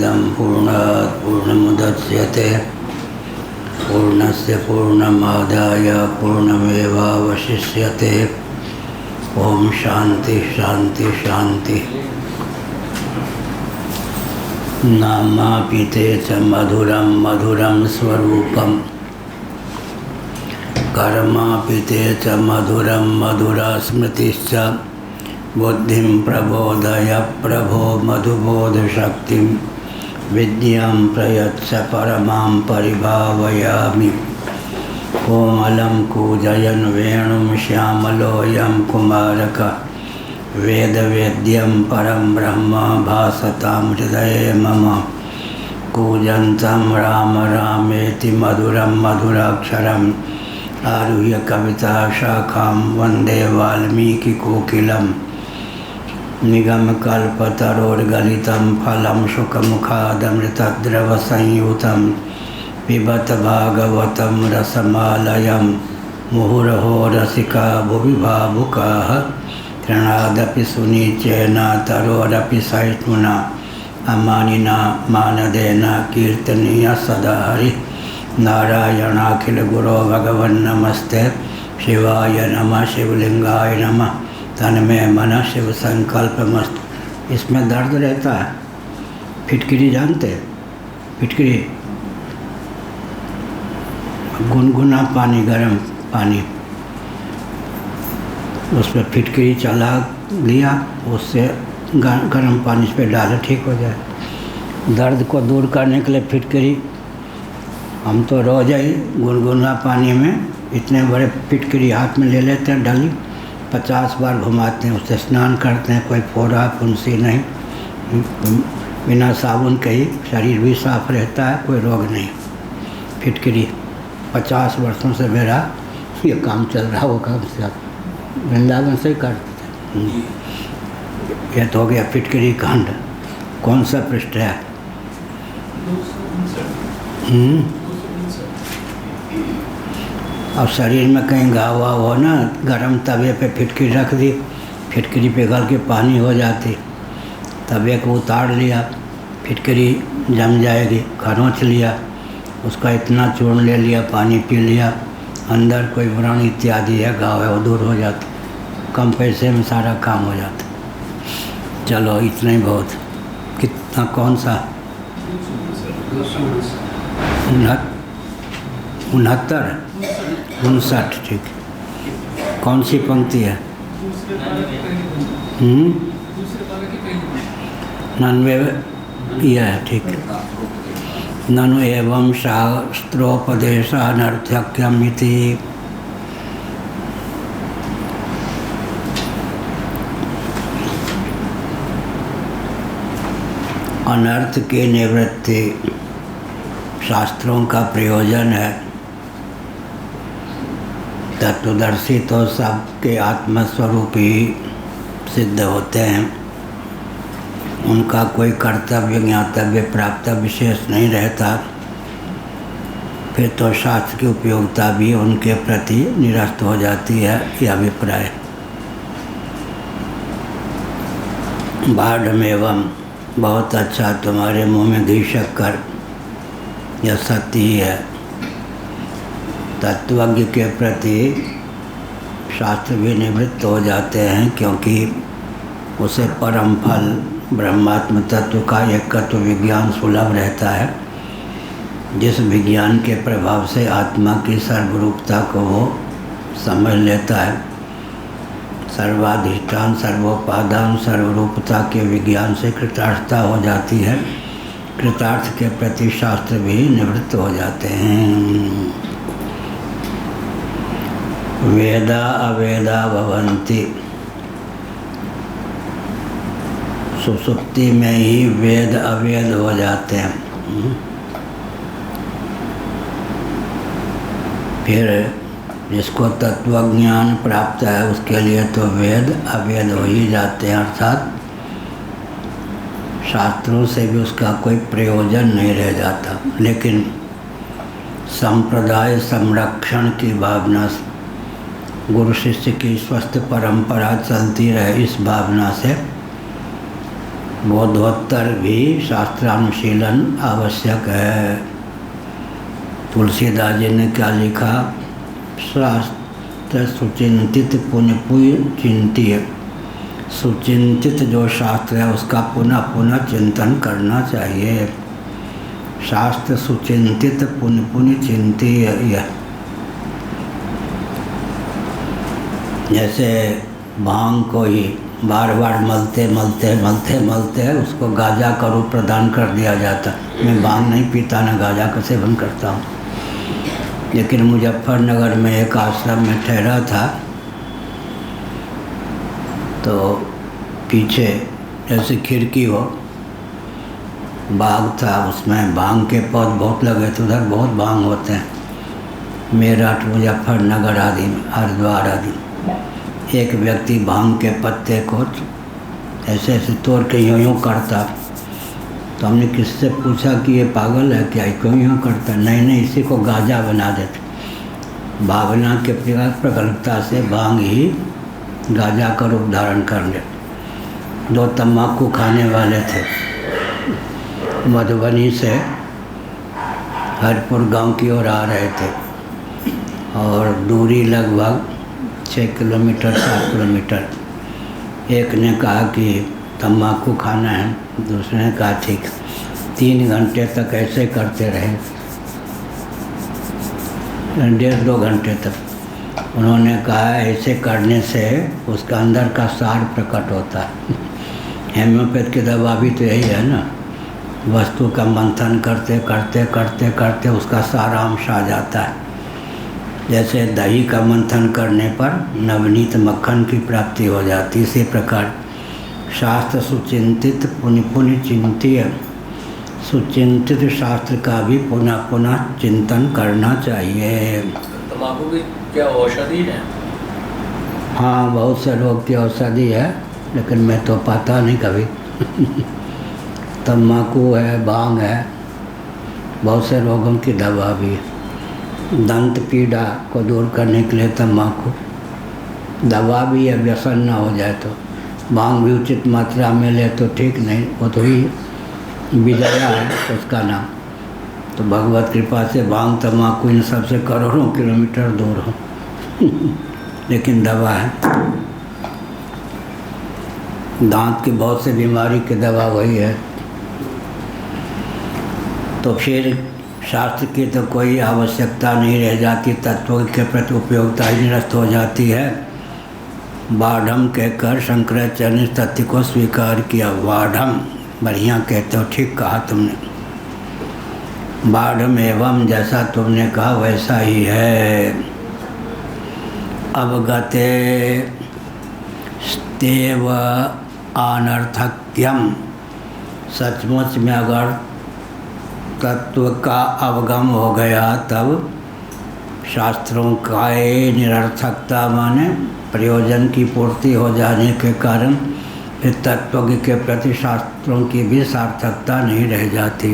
पूर्णमिदं पूर्णात् पूर्णमुदच्यते पूर्णस्य पूर्णमादाय पूर्णमेवावशिष्यते। ओम शांति शांति शांति। नामापिते च मधुरं मधुरं स्वरूपम् कर्मापिते च मधुरं मधुरा स्मृतिश्च बुद्धिं प्रबोधय प्रभो मधुबोधशक्तिं विद्यां प्रयच्छ परमां परिभावयामि। कोमलं कूजयन् वेणुं श्यामलोऽयं कुमारकः वेदवेद्यं परं ब्रह्म भासतां हृदये मम। कूजन्तं राम रामेति मधुरं मधुराक्षरम् आरुह्य कविता शाखां वन्दे वाल्मीकिकोकिलम्। निगमकल्पतरोर्गलितं फलं शुकमुखादमृतद्रवसंयुतं पिबत भागवतं रसमालयं। मुहुरहो रसिका भुवि भावुकाः तृणादपि सुनीचेन तरोरपि सहिष्णुना अमानिना मानदेन कीर्तनीय सदा हरि। नारायणाखिल गुरो भगवन्नमस्ते शिवाय नमः शिवलिंगाय नमः तन्मे मन शिव संकल्पमस्तु। इसमें दर्द रहता है। फिटकरी जानते? फिटकरी गुनगुना पानी, गर्म पानी, उस पर फिटकरी चला लिया, उससे गर्म पानी पे डाले ठीक हो जाए। दर्द को दूर करने के लिए फिटकरी हम तो रोज़ ही गुनगुना पानी में इतने बड़े फिटकरी हाथ में ले लेते हैं, डाली 50 बार घुमाते हैं, उससे स्नान करते हैं। कोई फोड़ा फुंसी नहीं, बिना साबुन के ही शरीर भी साफ रहता है, कोई रोग नहीं। फिटकरी 50 वर्षों से मेरा ये काम चल रहा वो काम से वृंदावन से ही करते थे। ये तो हो गया फिटकरी कांड। कौन सा पृष्ठ है? अब शरीर में कहीं घाव वाव हो ना, गरम तवे पे फिटकरी रख दी, फिटकरी पिघल के पानी हो जाती, तवे को उतार लिया, फिटकरी जम जाएगी, खरोंच लिया, उसका इतना चूर्ण ले लिया, पानी पी लिया, अंदर कोई व्रण इत्यादि है, घाव है, वो दूर हो जाता। कम पैसे में सारा काम हो जाता। चलो इतना ही बहुत। कितना? कौन सा? 69 59, ठीक। कौन सी पंक्ति है? 99 यह है, ठीक। ननु एवं शास्त्रोपदेशानर्थक्यम् इति। अनर्थ की निवृत्ति शास्त्रों का प्रयोजन है। तत्वदर्शी तो सबके आत्मस्वरूप ही सिद्ध होते हैं, उनका कोई कर्तव्य ज्ञातव्य प्राप्त विशेष नहीं रहता। फिर तो शास्त्र की उपयोगिता भी उनके प्रति निरस्त हो जाती है, यह अभिप्राय। बाढ़मेवं, बहुत अच्छा, तुम्हारे मुँह में घी शक्कर, यह सत्य ही है। तत्वज्ञ के प्रति शास्त्र भी निवृत्त हो जाते हैं, क्योंकि उसे परम फल ब्रह्मात्म तत्व का एकत्व विज्ञान सुलभ रहता है, जिस विज्ञान के प्रभाव से आत्मा की सर्वरूपता को वो समझ लेता है। सर्वाधिष्ठान सर्वोपादान सर्वरूपता के विज्ञान से कृतार्थता हो जाती है। कृतार्थ के प्रति शास्त्र भी निवृत्त हो जाते हैं। वेदा अवेदा भवन्ति, सुसुप्ति में ही वेद अवेद हो जाते हैं। फिर जिसको तत्वज्ञान प्राप्त है उसके लिए तो वेद अवेद हो ही जाते हैं, अर्थात शास्त्रों से भी उसका कोई प्रयोजन नहीं रह जाता। लेकिन संप्रदाय संरक्षण की भावना से, गुरु शिष्य की स्वस्थ परंपरा चलती रहे, इस भावना से बोधोत्तर भी शास्त्रानुशीलन आवश्यक है। तुलसीदास जी ने क्या लिखा? शास्त्र सुचिंतित पुण्य पुण्य चिंतिय। सुचिंतित जो शास्त्र है उसका पुनः पुनः चिंतन करना चाहिए। शास्त्र सुचिंतित पुण्य पुण्य चिंतिय। जैसे भांग को ही बार बार मलते उसको गांजा का रूप प्रदान कर दिया जाता। मैं भांग नहीं पीता, न गांजा का सेवन करता हूँ, लेकिन मुजफ्फरनगर में एक आश्रम में ठहरा था तो पीछे जैसे खिड़की हो बाग था, उसमें भांग के पौध बहुत लगे थे। उधर बहुत भांग होते हैं, मेरठ, मुजफ्फरनगर आदि में, हरिद्वार आदि। एक व्यक्ति भांग के पत्ते को ऐसे ऐसे तोड़ के यूँ करता। तो हमने किससे पूछा कि ये पागल है क्या, क्यों यूँ करता? नहीं, इसी को गांजा बना देते। भावना के प्रगल्भता से भांग ही गांजा का रूप धारण कर ले। दो तम्बाकू खाने वाले थे, मधुबनी से हरपुर गांव की ओर आ रहे थे और दूरी लगभग 6 किलोमीटर 7 किलोमीटर। एक ने कहा कि तम्बाकू खाना है, दूसरे ने कहा ठीक। 3 घंटे तक ऐसे करते रहे, 1.5-2 घंटे तक। उन्होंने कहा ऐसे करने से उसका अंदर का सार प्रकट होता है। हेम्योपैथ की दवा भी तो यही है ना, वस्तु का मंथन करते करते करते करते उसका सारांश आ जाता है। जैसे दही का मंथन करने पर नवनीत मक्खन की प्राप्ति हो जाती, इसी प्रकार शास्त्र सुचिंतित पुण्य पुण्य चिंतिय। सुचिंतित शास्त्र का भी पुनः पुनः चिंतन करना चाहिए। तम्बाकू की क्या औषधि है? हाँ, बहुत से रोग की औषधि है, लेकिन मैं तो पाता नहीं कभी। तम्बाकू है, भांग है, बहुत से रोगों की दवा भी है। दंत पीड़ा को दूर करने के लिए तम्बाकू दवा भी है, व्यसन न हो जाए तो। भांग भी उचित मात्रा में ले तो ठीक नहीं, वो तो ही विजया है उसका नाम। तो भगवत कृपा से भांग तम्बाकू इन सबसे करोड़ों किलोमीटर दूर हो, लेकिन दवा है। दांत की बहुत सी बीमारी की दवा वही है। तो फिर शास्त्र की तो कोई आवश्यकता नहीं रह जाती, तत्व के प्रति उपयोगिता ही निरस्त हो जाती है। बाढ़म कहकर शंकराचार्य ने तथ्य को स्वीकार किया। बाढ़म बढ़िया कहते हो, ठीक कहा तुमने। बाढ़म एवं जैसा तुमने कहा वैसा ही है। अवगते स्तेव अनर्थक्यम। सचमुच में अगर तत्व का अवगम हो गया तब शास्त्रों का निरर्थकता माने प्रयोजन की पूर्ति हो जाने के कारण फिर तत्व के प्रति शास्त्रों की भी सार्थकता नहीं रह जाती।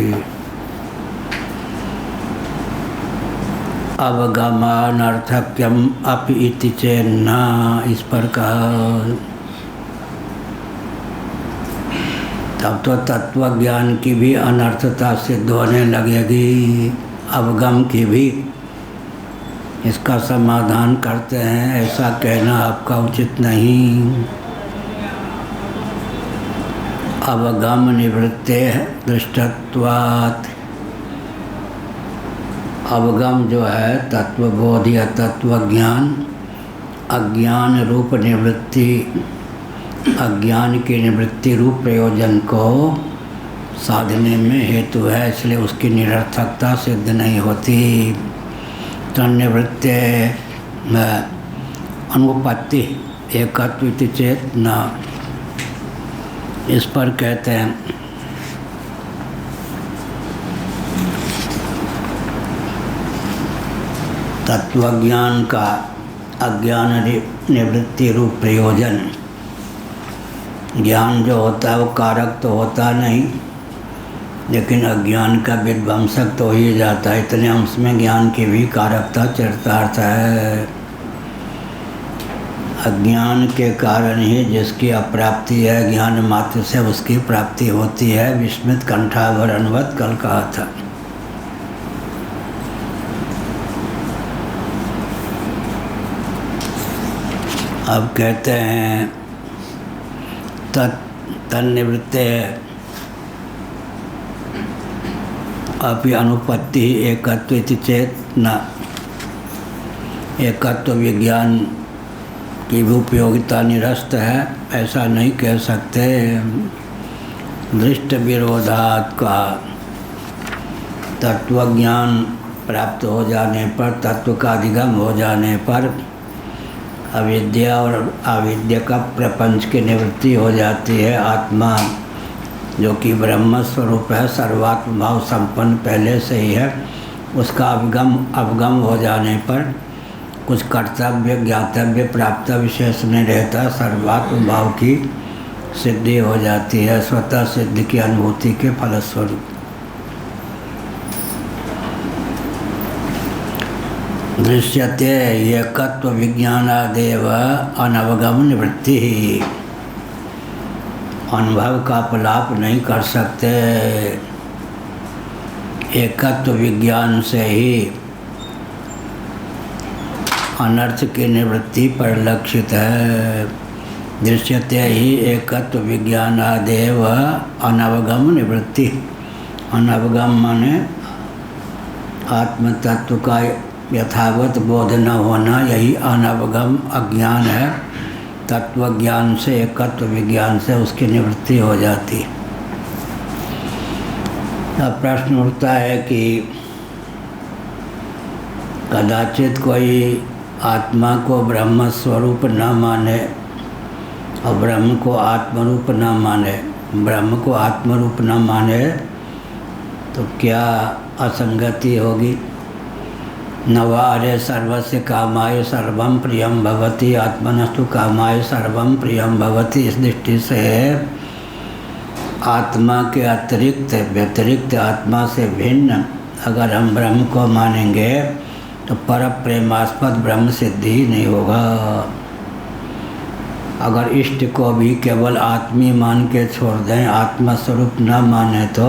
अवगमानर्थक्यम अपि इति चेन्न, इस पर कहा। तब तो तत्व ज्ञान की भी अनर्थता सिद्ध होने लगेगी, अवगम की भी। इसका समाधान करते हैं, ऐसा कहना आपका उचित नहीं। अवगम निवृत्ते दृष्टत्वात्। अवगम जो है तत्वबोध या तत्वज्ञान, अज्ञान रूप निवृत्ति, अज्ञान की निवृत्ति रूप प्रयोजन को साधने में हेतु है, इसलिए उसकी निरर्थकता सिद्ध नहीं होती। तन्निवृत्ते अनुपत्ति एकत्व चेत न, इस पर कहते हैं तत्वज्ञान का अज्ञान निवृत्ति रूप प्रयोजन। ज्ञान जो होता है वो कारक तो होता नहीं, लेकिन अज्ञान का विध्वंसक तो ही जाता है। इतने अंश में ज्ञान की भी कारकता चरितार्थ है। अज्ञान के कारण ही जिसकी अप्राप्ति है, ज्ञान मात्र से उसकी प्राप्ति होती है। विस्मित कंठाभरणवत कल कहा था। अब कहते हैं तन्निवृत्ते अपि अनुपत्ति एकत्व इति चेत न। एकत्व विज्ञान की भी उपयोगिता निरस्त है, ऐसा नहीं कह सकते। दृष्ट विरोधात का तत्वज्ञान प्राप्त हो जाने पर, तत्व का अधिगम हो जाने पर अविद्या और अविद्या का प्रपंच की निवृत्ति हो जाती है। आत्मा जो कि ब्रह्म स्वरूप है, सर्वात्म भाव संपन्न पहले से ही है, उसका अवगम हो जाने पर कुछ कर्तव्य ज्ञातव्य प्राप्त विशेष नहीं रहता। सर्वात्म भाव की सिद्धि हो जाती है, स्वतः सिद्धि की अनुभूति के फलस्वरूप। दृश्यते एकत्व विज्ञानादेव अनवगम निवृत्ति। अनुभव का अपलाप नहीं कर सकते। एकत्व विज्ञान से ही अनर्थ की निवृत्ति परिलक्षित है। दृश्यते ही एकत्व विज्ञानादेव अनवगम निवृत्ति। अनवगम माने आत्म तत्व का यथावत बोध न होना, यही अनवगम अज्ञान है। तत्व ज्ञान से, एकत्व विज्ञान से उसकी निवृत्ति हो जाती। अब प्रश्न उठता है कि कदाचित कोई आत्मा को ब्रह्म स्वरूप न माने और ब्रह्म को आत्मरूप न माने, ब्रह्म को आत्मरूप न माने तो क्या असंगति होगी। नवारे सर्वस्य कामाय सर्वं प्रियं भवति, आत्मनस्तु कामाय सर्वं प्रियं भवति। इस दृष्टि से आत्मा के अतिरिक्त व्यतिरिक्त, आत्मा से भिन्न अगर हम ब्रह्म को मानेंगे तो पर प्रेमास्पद ब्रह्म सिद्धि नहीं होगा। अगर इष्ट को भी केवल आत्मी मान के छोड़ दें, आत्मा स्वरूप न माने तो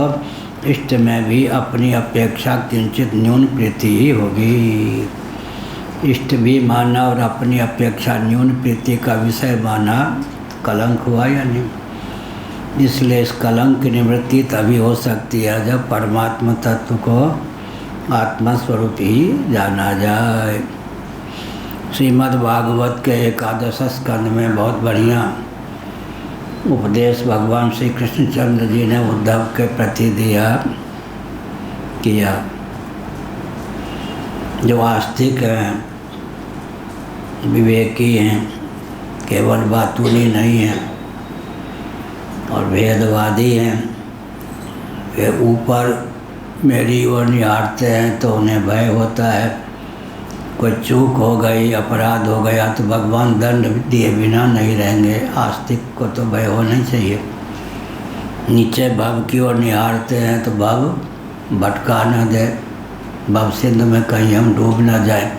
इष्ट में भी अपनी अपेक्षा किंचित न्यून प्रीति ही होगी। इष्ट भी माना और अपनी अपेक्षा न्यून प्रीति का विषय माना, कलंक हुआ या नहीं। इसलिए इस कलंक की निवृत्ति तभी हो सकती है जब परमात्मा तत्व को आत्मा स्वरूप ही जाना जाए। श्रीमद् भागवत के 11 स्कंद में बहुत बढ़िया उपदेश भगवान श्री कृष्णचंद्र जी ने उद्धव के प्रति किया। जो आस्तिक हैं, विवेकी हैं, केवल बातूनी नहीं हैं और भेदवादी हैं, वे ऊपर मेरी ओर निहारते हैं तो उन्हें भय होता है। कोई चूक हो गई, अपराध हो गया तो भगवान दंड दिए बिना नहीं रहेंगे। आस्तिक को तो भय होना चाहिए। नीचे भव की ओर निहारते हैं तो भव भटका न दे, भव सिंध में कहीं हम डूब न जाए।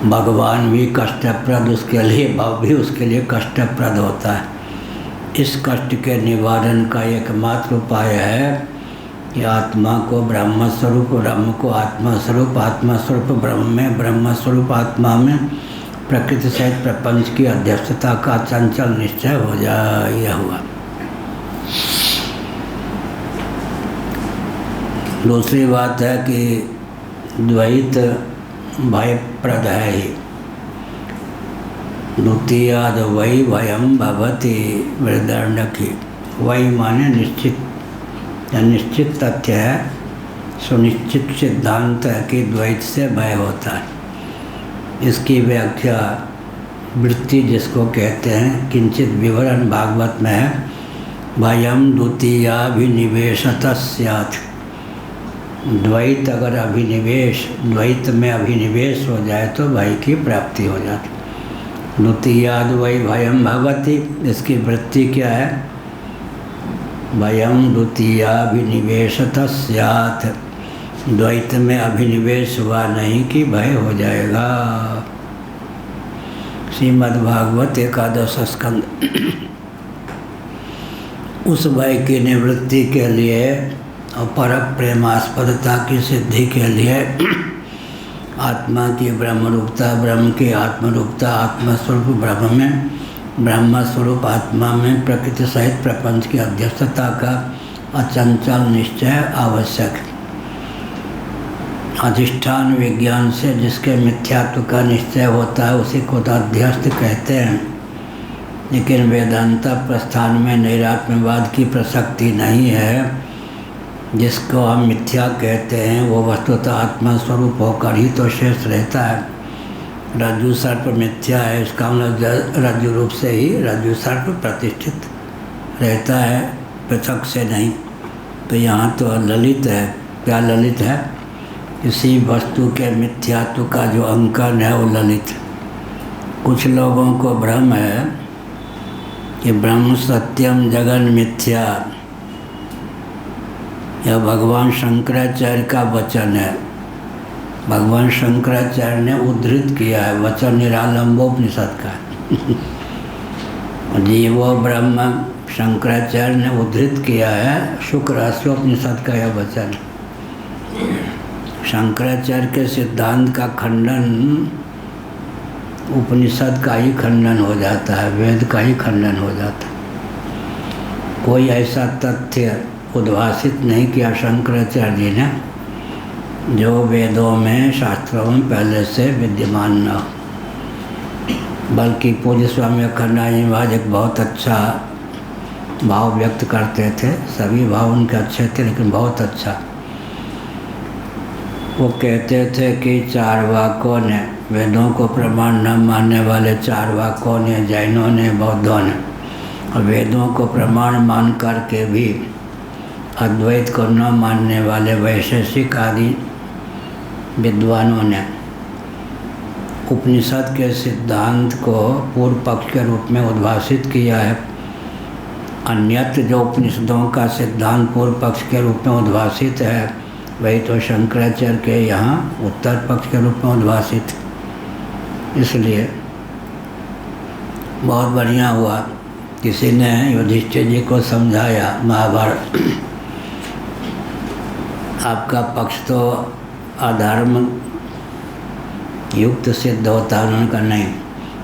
भगवान भी कष्टप्रद, उसके लिए भव भी उसके लिए कष्टप्रद होता है। इस कष्ट के निवारण का एकमात्र उपाय है कि आत्मा को ब्रह्म स्वरूप, ब्रह्म को आत्मा स्वरूप, आत्मा स्वरूप ब्रह्म में, ब्रह्म स्वरूप आत्मा में प्रकृति सहित प्रपंच की अध्यक्षता का चंचल निश्चय हो जाए। यह हुआ। दूसरी बात है कि द्वैत भयप्रद है ही। द्वितीयाद वही भयम भवति वृदर्णकी। वही माने निश्चित या निश्चित तथ्य है, सुनिश्चित सिद्धांत है कि द्वैत से भय होता है। इसकी व्याख्या वृत्ति जिसको कहते हैं, किंचित विवरण भागवत में है। भयम द्वितीयाभिनिवेशतः स्यात्। द्वैत अगर अभिनिवेश, द्वैत में अभिनिवेश हो जाए तो भय की प्राप्ति हो जाती। द्वितीयाद वही भयम भवति। इसकी वृत्ति क्या है? भयम द्वितीयाभिनिवेशतः स्यात्। द्वैत में अभिनिवेश हुआ नहीं कि भय हो जाएगा। श्रीमद्भागवत एकादश स्कंद। उस भय की निवृत्ति के लिए और परम प्रेमास्पदता की सिद्धि के लिए आत्मा की ब्रह्मरूपता, ब्रह्म की आत्मरूपता, आत्मस्वरूप ब्रह्म में, ब्रह्मस्वरूप आत्मा में प्रकृति सहित प्रपंच की अध्यक्षता का अचंचल निश्चय आवश्यक है। अधिष्ठान विज्ञान से जिसके मिथ्यात्व का निश्चय होता है उसी को तदध्यस्थ कहते हैं, लेकिन वेदांत प्रस्थान में नैरात्म्यवाद की प्रसक्ति नहीं है। जिसको हम मिथ्या कहते हैं वो वस्तुतः आत्मा स्वरूप होकर ही तो शेष रहता है। रज्जु सर्प मिथ्या है, इसका मतलब रज्जु रूप से ही रज्जु सर्प प्रतिष्ठित रहता है, पृथक से नहीं। तो यहाँ तो ललित है। क्या ललित है? किसी वस्तु के मिथ्यात्व का जो अंकन है वो ललित। कुछ लोगों को भ्रम है कि ब्रह्म सत्यम जगन मिथ्या, यह भगवान शंकराचार्य का वचन है। भगवान शंकराचार्य ने उद्धृत किया है, वचन निरालंबोपनिषद का जीवो ब्रह्म शंकराचार्य ने उद्धृत किया है, शुक्र अश्वोपनिषद का यह वचन। शंकराचार्य के सिद्धांत का खंडन उपनिषद का ही खंडन हो जाता है, वेद का ही खंडन हो जाता है। कोई ऐसा तथ्य उद्भासित नहीं किया शंकराचार्य जी ने जो वेदों में, शास्त्रों में पहले से विद्यमान न हो। बल्कि पूज्य स्वामी अखंडानंद जी महाराज एक बहुत अच्छा भाव व्यक्त करते थे। सभी भाव उनके अच्छे थे, लेकिन बहुत अच्छा। वो कहते थे कि चारवाकों ने, वेदों को प्रमाण न मानने वाले चारवाकों ने, जैनों ने, बौद्धों ने, और वेदों को प्रमाण मान करके भी अद्वैत को न मानने वाले वैशेषिक आदि विद्वानों ने उपनिषद के सिद्धांत को पूर्व पक्ष के रूप में उद्भासित किया है। अन्यत्र जो उपनिषदों का सिद्धांत पूर्व पक्ष के रूप में उद्भासित है वही तो शंकराचार्य के यहाँ उत्तर पक्ष के रूप में उद्भासित। इसलिए बहुत बढ़िया हुआ किसी ने युधिष्ठिर जी को समझाया महाभारत, आपका पक्ष तो अधर्म युक्त सिद्ध होता है। उन्होंने कहा नहीं,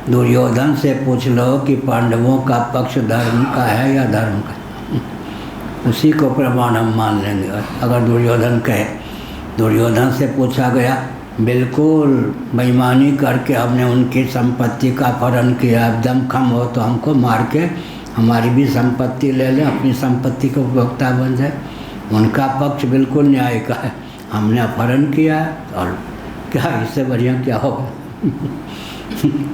दुर्योधन से पूछ लो कि पांडवों का पक्ष धर्म का है या धर्म का, उसी को प्रमाण हम मान लेंगे। अगर दुर्योधन कहे, दुर्योधन से पूछा गया, बिल्कुल बेईमानी करके हमने उनकी संपत्ति का अपहरण किया, दमखम हो तो हमको मार के हमारी भी संपत्ति ले ले, अपनी संपत्ति के उपभोक्ता बन जाए। उनका पक्ष बिल्कुल न्याय का है, हमने अपहरण किया और क्या, इससे बढ़िया क्या होगा।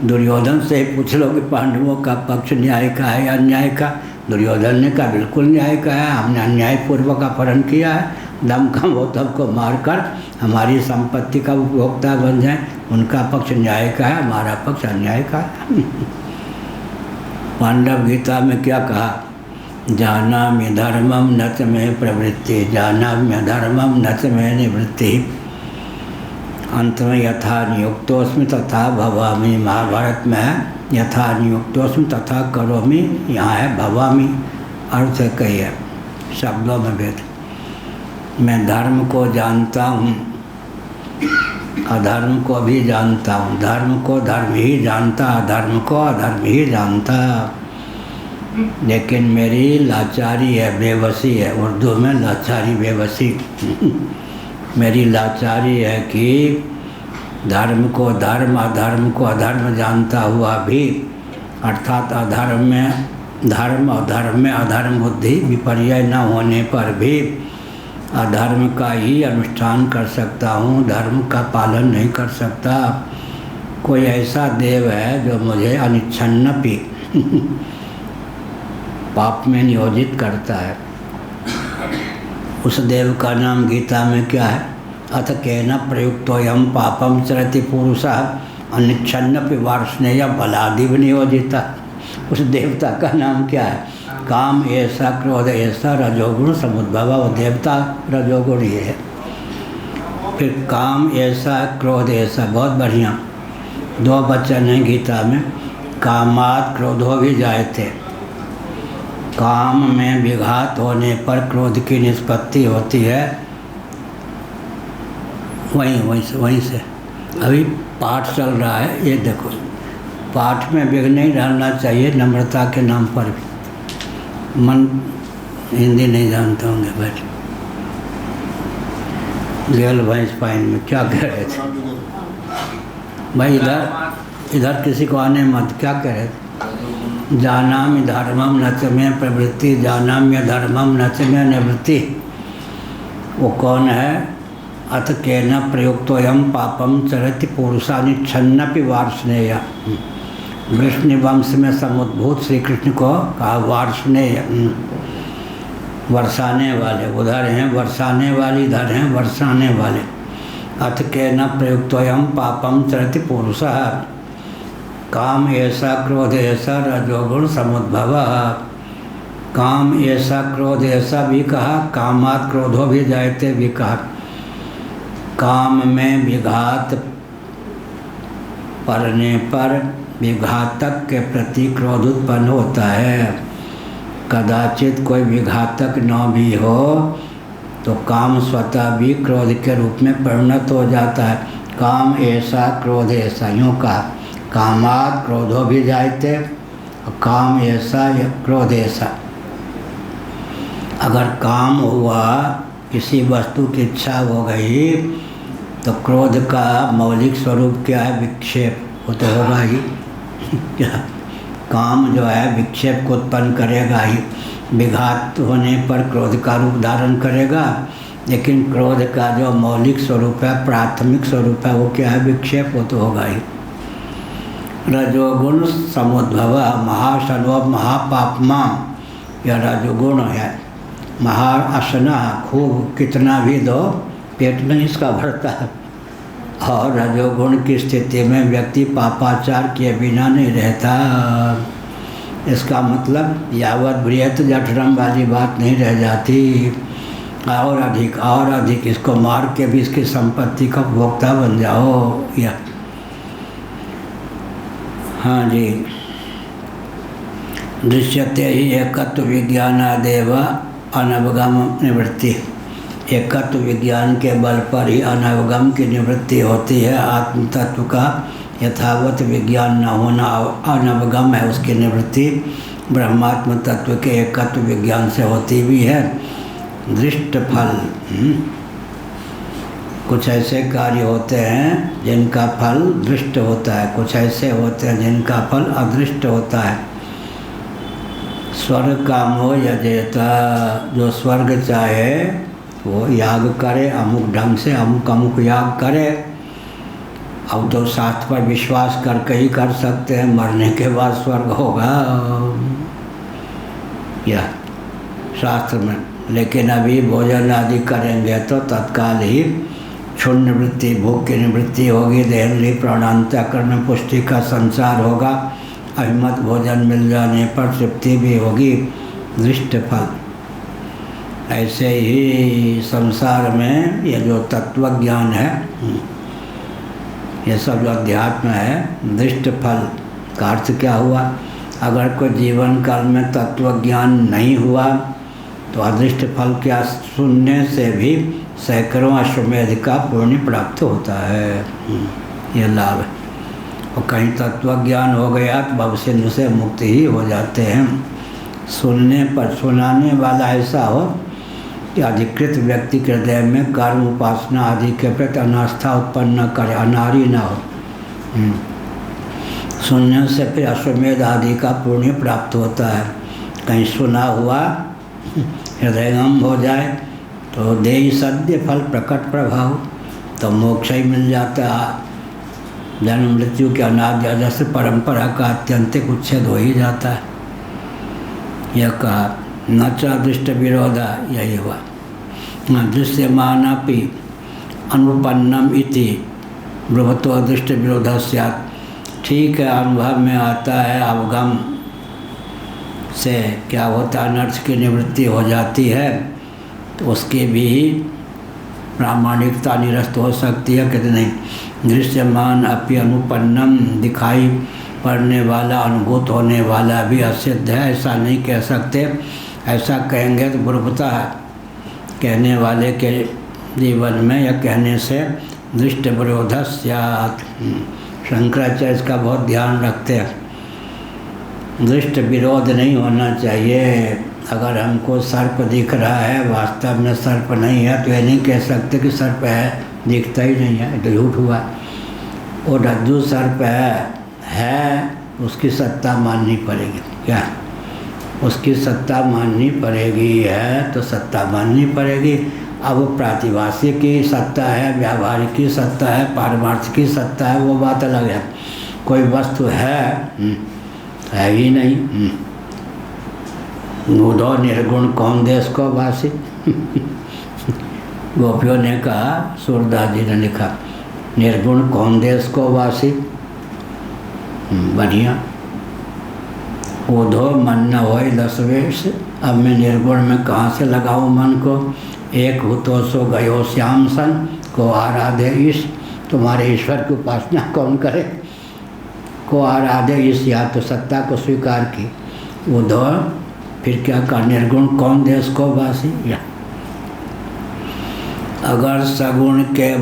दुर्योधन से पूछ लो कि पांडवों का पक्ष न्याय का है या अन्याय का, दुर्योधन ने कहा बिल्कुल न्याय का है, हमने अन्यायपूर्वक अपहरण किया है, दमखम हो तो हमको मारकर हमारी संपत्ति का उपभोक्ता बन जाए। उनका पक्ष न्याय का है, हमारा पक्ष अन्याय का है। पांडव गीता में क्या कहा? जानामि धर्मम न च मे प्रवृत्ति, जानाम्य धर्मम न च मे निवृत्ति, अंत में यथा नियुक्तोस्मि तथा भवामि। महाभारत में है यथा नियुक्तोस्मि तथा करोमि, यहाँ है भवामि। अर्थ है कही है, शब्दों में भेद। मैं धर्म को जानता हूँ, अधर्म को भी जानता हूँ, धर्म को धर्म ही जानता, अधर्म को अधर्म ही जानता। लेकिन मेरी लाचारी है, बेबसी है, उर्दू में लाचारी बेबसी। मेरी लाचारी है कि धर्म को धर्म, अधर्म को अधर्म जानता हुआ भी, अर्थात अधर्म में धर्म और धर्म में अधर्म बुद्धि विपर्य न होने पर भी अधर्म का ही अनुष्ठान कर सकता हूँ, धर्म का पालन नहीं कर सकता। कोई ऐसा देव है जो मुझे अनिच्छन्नपि पाप में नियोजित करता है। उस देव का नाम गीता में क्या है? अथ केन प्रयुक्तोऽयं पापम चरति पुरुषः अनिच्छन्नपि वार्ष्णेय बलादिव नियोजिता। उस देवता का नाम क्या है? काम ऐसा, क्रोध ऐसा, रजोगुण समुद्भव। वो देवता रजोगुण ही है। फिर काम ऐसा, क्रोध ऐसा, बहुत बढ़िया। दो वचन हैं गीता में, कामात् क्रोधो भी जायते। काम में विघात होने पर क्रोध की निष्पत्ति होती है। वहीं से अभी पाठ चल रहा है, ये देखो, पाठ में विघ्न नहीं डालना चाहिए नम्रता के नाम पर भी। मन हिंदी नहीं जानते होंगे, बैठ गेल भैंस पाइन में क्या कह रहे थे भाई? इधर किसी को आने मत। क्या कह रहे थे? जानामि धर्मम न च मे प्रवृत्ति, जानाम्य धर्मम न च मे निवृत्ति। वो कौन है? अथ केन प्रयुक्तोऽयं पापम चरति पुरुषानि छन्नपि वार्ष्णेय। विष्णु वंश में समुद्भूत श्री कृष्ण को कहा वार्ष्णेय, वर्षाने वाले। उधर हैं वर्षाने वाली, इधर हैं वर्षाने वाले। अथ केन प्रयुक्तोऽयं पापम चरति पुरुषः, काम ऐसा क्रोध ऐसा रजोगुण समुद्भव। काम ऐसा क्रोध ऐसा भी कहा, कामात् क्रोधो भी जायते भी कहा। काम में विघात पड़ने पर विघातक के प्रति क्रोध उत्पन्न होता है। कदाचित कोई विघातक न भी हो तो काम स्वतः भी क्रोध के रूप में परिणत हो जाता है। काम ऐसा क्रोध ऐसा, यूँ कहा कामात् क्रोधो भी जायते, काम ऐसा या क्रोध ऐसा। अगर काम हुआ, किसी वस्तु की इच्छा हो गई, तो क्रोध का मौलिक स्वरूप क्या है? विक्षेप। वो तो होगा ही क्या? काम जो है विक्षेप को उत्पन्न करेगा ही। विघात होने पर क्रोध का रूप धारण करेगा, लेकिन क्रोध का जो मौलिक स्वरूप है, प्राथमिक स्वरूप है, वो क्या है? विक्षेप। वो तो होगा ही। रजोगुण समुद्भव, महाशनो महापापमा, यह रजोगुण है। महाअशना, खूब कितना भी दो पेट नहीं इसका भरता है। और रजोगुण की स्थिति में व्यक्ति पापाचार किए बिना नहीं रहता। इसका मतलब यावत बृहत जठरम वाली बात नहीं रह जाती। और अधिक इसको मार के भी इसकी संपत्ति का भोक्ता बन जाओ। या हाँ जी, दृश्यते ही एकत्व विज्ञानादेव अनवगम निवृत्ति। एकत्व विज्ञान के बल पर ही अनवगम की निवृत्ति होती है। आत्म तत्व का यथावत विज्ञान न होना अनवगम है, उसकी निवृत्ति ब्रह्मात्म तत्व के एकत्व विज्ञान से होती भी है। दृष्ट फल, कुछ ऐसे कार्य होते हैं जिनका फल दृष्ट होता है, कुछ ऐसे होते हैं जिनका फल अदृष्ट होता है। स्वर्ग कामो यजेता, जो स्वर्ग चाहे वो याग करे, अमुक ढंग से अमुक याग करे। अब तो शास्त्र पर विश्वास करके ही कर सकते हैं, मरने के बाद स्वर्ग होगा या शास्त्र में। लेकिन अभी भोजन आदि करेंगे तो तत्काल ही क्षुण निवृत्ति, भूख की निवृत्ति होगी, देहली प्राणांतकरण पुष्टि का संसार होगा। अभिमत भोजन मिल जाने पर तृप्ति भी होगी। दृष्ट फल। ऐसे ही संसार में ये जो तत्व ज्ञान है, ये सब जो अध्यात्म है, दृष्ट फल का अर्थ क्या हुआ? अगर कोई जीवन काल में तत्व ज्ञान नहीं हुआ तो अदृष्ट फल क्या? सुनने से भी सैकड़ों अश्वमेध का पुण्य प्राप्त होता है। ये लाभ है। और कहीं तत्व ज्ञान हो गया तो भवसिंधु से मुक्ति ही हो जाते हैं। सुनने पर, सुनाने वाला ऐसा हो कि अधिकृत व्यक्ति के हृदय में कर्म उपासना आदि के प्रति अनास्था उत्पन्न न करे, अनारी न हो। सुनने से फिर अश्वमेध आदि का पुण्य प्राप्त होता है। कहीं सुना हुआ हृदयंगम हो जाए तो देहि सद्य फल प्रकट प्रभाव, तो मोक्ष ही मिल जाता है। जन्म मृत्यु के अनादि अजस्र परंपरा का अत्यंतिक उच्छेद हो ही जाता है। यह कहा न च दृष्ट विरोधा, यही हुआ। न दृश्यमानापि अनुपन्नम इति ब्रह्मत्व दृष्ट विरोधा स्यात्। ठीक है, अनुभव में आता है, अवगम से क्या होता है? अनर्थ की निवृत्ति हो जाती है, तो उसकी भी प्रामाणिकता निरस्त हो सकती है। कहते नहीं, दृश्यमान अपि अनुपन्नम, दिखाई पढ़ने वाला, अनुभूत होने वाला भी असिद्ध है, ऐसा नहीं कह सकते। ऐसा कहेंगे तो बुर्बता है कहने वाले के जीवन में, या कहने से दृष्ट विरोधस्यात्। शंकराचार्य इसका बहुत ध्यान रखते हैं। दृष्ट विरोध नहीं होना चाहिए। अगर हमको सर्प दिख रहा है, वास्तव में सर्प नहीं है, तो ये नहीं कह सकते कि सर्प है, दिखता ही नहीं है, तो झूठ हुआ। वो रज्जु सर्प है, उसकी सत्ता माननी पड़ेगी। क्या उसकी सत्ता माननी पड़ेगी? है तो सत्ता माननी पड़ेगी। अब वो प्रातिभाषिक की सत्ता है, व्यावहारिक की सत्ता है, पारमार्थिक की सत्ता है, वो बात अलग है। कोई वस्तु है ही नहीं। नूधो निर्गुण कौन देश को वासी। गोपियों ने कहा, सूरदास जी ने लिखा, निर्गुण कौन देश को वासी। बढ़िया। ओधो मन न होय दसवेश। अब मैं निर्गुण में कहाँ से लगाऊं मन को? एक हुतो सो गयो श्याम सन को आराधे ईश। तुम्हारे ईश्वर की उपासना कौन करे? को आराधे ईश, या तो सत्ता को स्वीकार की। ओधो फिर क्या कहा, निर्गुण कौन देश को वासी। या अगर सगुण के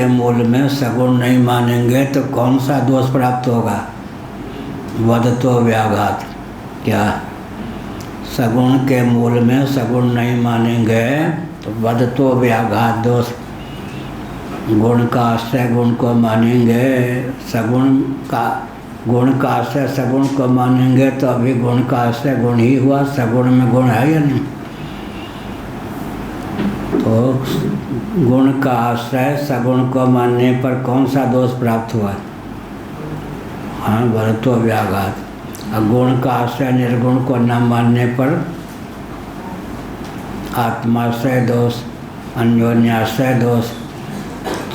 मूल में सगुण नहीं मानेंगे तो कौन सा दोष प्राप्त होगा? वदतो व्याघात। क्या सगुण के मूल में सगुण नहीं मानेंगे तो वदतो व्याघात दोष। गुण का आश्रय गुण को मानेंगे, गुण का आश्रय सगुण को मानेंगे तो अभी गुण का आश्रय गुण ही हुआ। सगुण में गुण है या नहीं? तो गुण का आश्रय सगुण को मानने पर कौन सा दोष प्राप्त हुआ? हाँ, वदतो व्याघात। गुण का आश्रय निर्गुण को न मानने पर आत्माश्रय दोष, अन्योन्याश्रय दोष,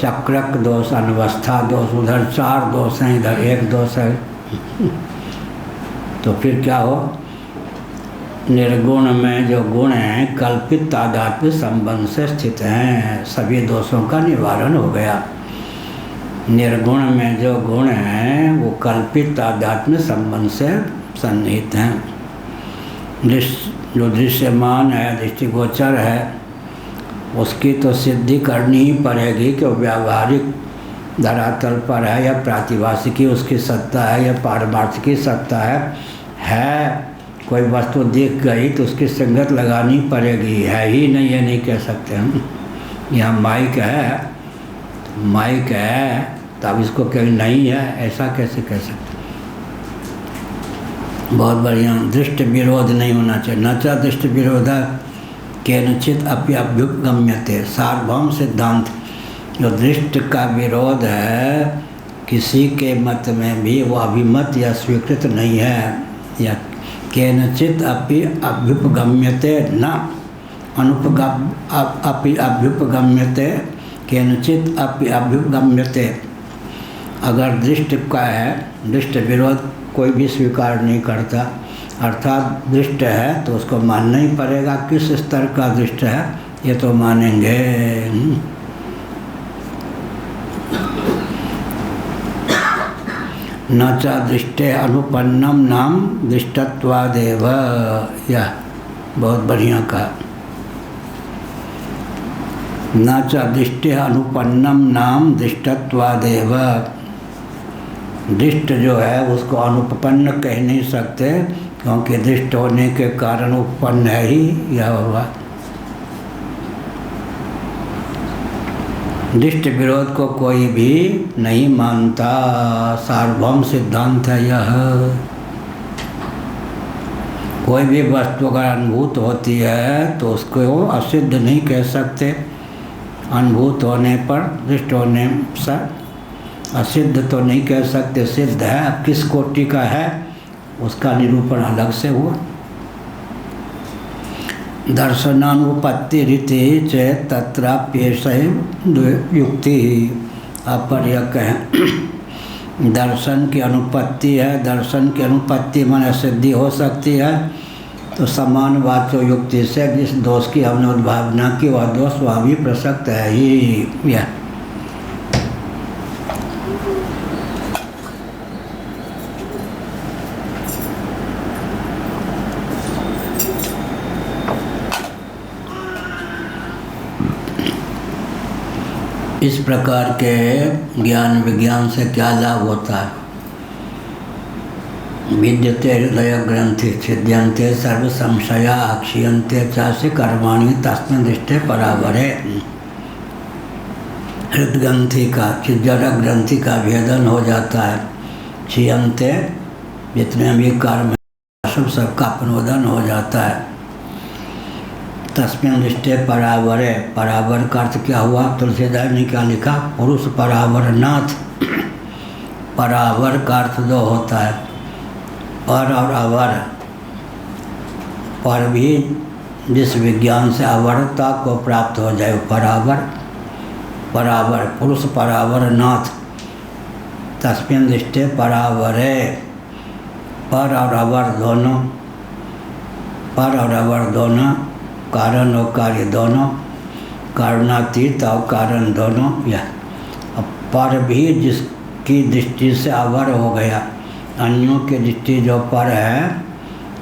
चक्रक दोष, अनवस्था दोष। उधर 4 दोष हैं, इधर 1 दोष है। तो फिर क्या हो? निर्गुण में जो गुण हैं कल्पित तादात्म्य संबंध से स्थित हैं, सभी दोषों का निवारण हो गया। निर्गुण में जो गुण हैं वो कल्पित तादात्म्य संबंध से सन्निहित हैं। जो दृश्यमान है, दृष्टिगोचर है, उसकी तो सिद्धि करनी ही पड़ेगी कि वो व्यावहारिक धरातल पर है या प्रातिभाषिकी उसकी सत्ता है या पारमार्थिकी सत्ता है। कोई वस्तु दिख गई तो उसकी संगत लगानी पड़ेगी। है ही नहीं, ये नहीं कह सकते हम। यहाँ माइक है तब इसको कहीं नहीं है, ऐसा कैसे कह सकते? बहुत बढ़िया। दृष्ट विरोध नहीं होना चाहिए। न च दृष्ट विरोध केनचित अपि अभ्युपगम्यते। सार्वभौम सिद्धांत। जो दृष्ट का विरोध है किसी के मत में भी वो अभिमत या स्वीकृत नहीं है। या केनचित अपि अभ्युपगम्यते न अपि अभ्युपगम्यते, केनचित अपि अभ्युपगम्यते। अगर दृष्ट का है, दृष्ट विरोध कोई भी स्वीकार नहीं करता, अर्थात दृष्ट है तो उसको मानना ही पड़ेगा। किस स्तर का दृष्ट है ये तो मानेंगे। न च दृष्टे अनुपन्नम नाम दृष्टत्वादेव। यह बहुत बढ़िया कहा। न च दृष्टे अनुपन्नम नाम दृष्टत्वादेव। दृष्ट जो है उसको अनुपन्न कह नहीं सकते, क्योंकि दृष्ट होने के कारण उपपन्न है ही यह हुआ। दृष्ट विरोध को कोई भी नहीं मानता। सार्वभौम सिद्धांत है यह। कोई भी वस्तु अगर अनुभूत होती है तो उसको असिद्ध नहीं कह सकते। अनुभूत होने पर, दृष्ट होने से असिद्ध तो नहीं कह सकते, सिद्ध है। अब किस कोटि का है उसका निरूपण अलग से हुआ। दर्शनानुपत्ति रीति चेत तत्राप्येष युक्ति। अपर यह कहें दर्शन की अनुपत्ति है, दर्शन की अनुपत्ति माने सिद्धि हो सकती है, तो समान वाच्य युक्ति से जिस दोष की हमने उद्भावना की वह दोष वह भी प्रसक्त है ही। यह इस प्रकार के ज्ञान विज्ञान से क्या लाभ होता है? विद्यते हृदय ग्रंथि छिद्यन्ते सर्व संशया क्षीयन्ते चास्य कर्माणि तस्मिन् दृष्टे परावरे। हृदय ग्रंथि का जड़ ग्रंथि का भेदन हो जाता है। क्षीयन्ते जितने भी कर्म सबका अपनोदन हो जाता है। तस्मिन् दृष्टे परावरे, परावर का अर्थ क्या हुआ? तुलसीदास ने क्या लिखा? पुरुष परावर नाथ। परावर का अर्थ दो होता है, पर और अवर। पर भी जिस विज्ञान से अवरता को प्राप्त हो जाए परावर। परावर पुरुष परावर नाथ। तस्मिन् दृष्टे परावरे, पर और अवर दोनों, पर और अवर दोनों, कारण और कार्य दोनों, कारणातीत और कारण दोनों। यह पर भी जिसकी दृष्टि से अवर हो गया, अन्यों की दृष्टि जो पर है,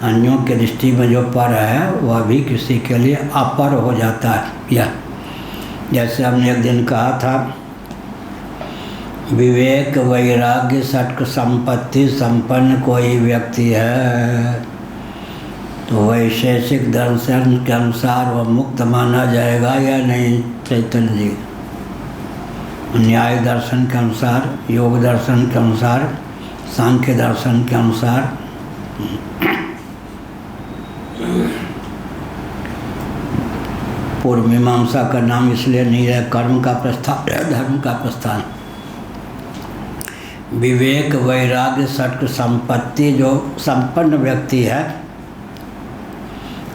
अन्यों की दृष्टि में जो पर है वह भी किसी के लिए अपर हो जाता है। यह जैसे हमने एक दिन कहा था, विवेक वैराग्य षट्क संपत्ति संपन्न कोई व्यक्ति है तो वैशेषिक दर्शन के अनुसार वह मुक्त माना जाएगा या नहीं? चैतन्य जी, न्याय दर्शन के अनुसार, योग दर्शन के अनुसार, सांख्य दर्शन के अनुसार। पूर्व मीमांसा का नाम इसलिए नहीं है, कर्म का प्रस्थान है, धर्म का प्रस्थान। विवेक वैराग्य षट्क संपत्ति जो संपन्न व्यक्ति है,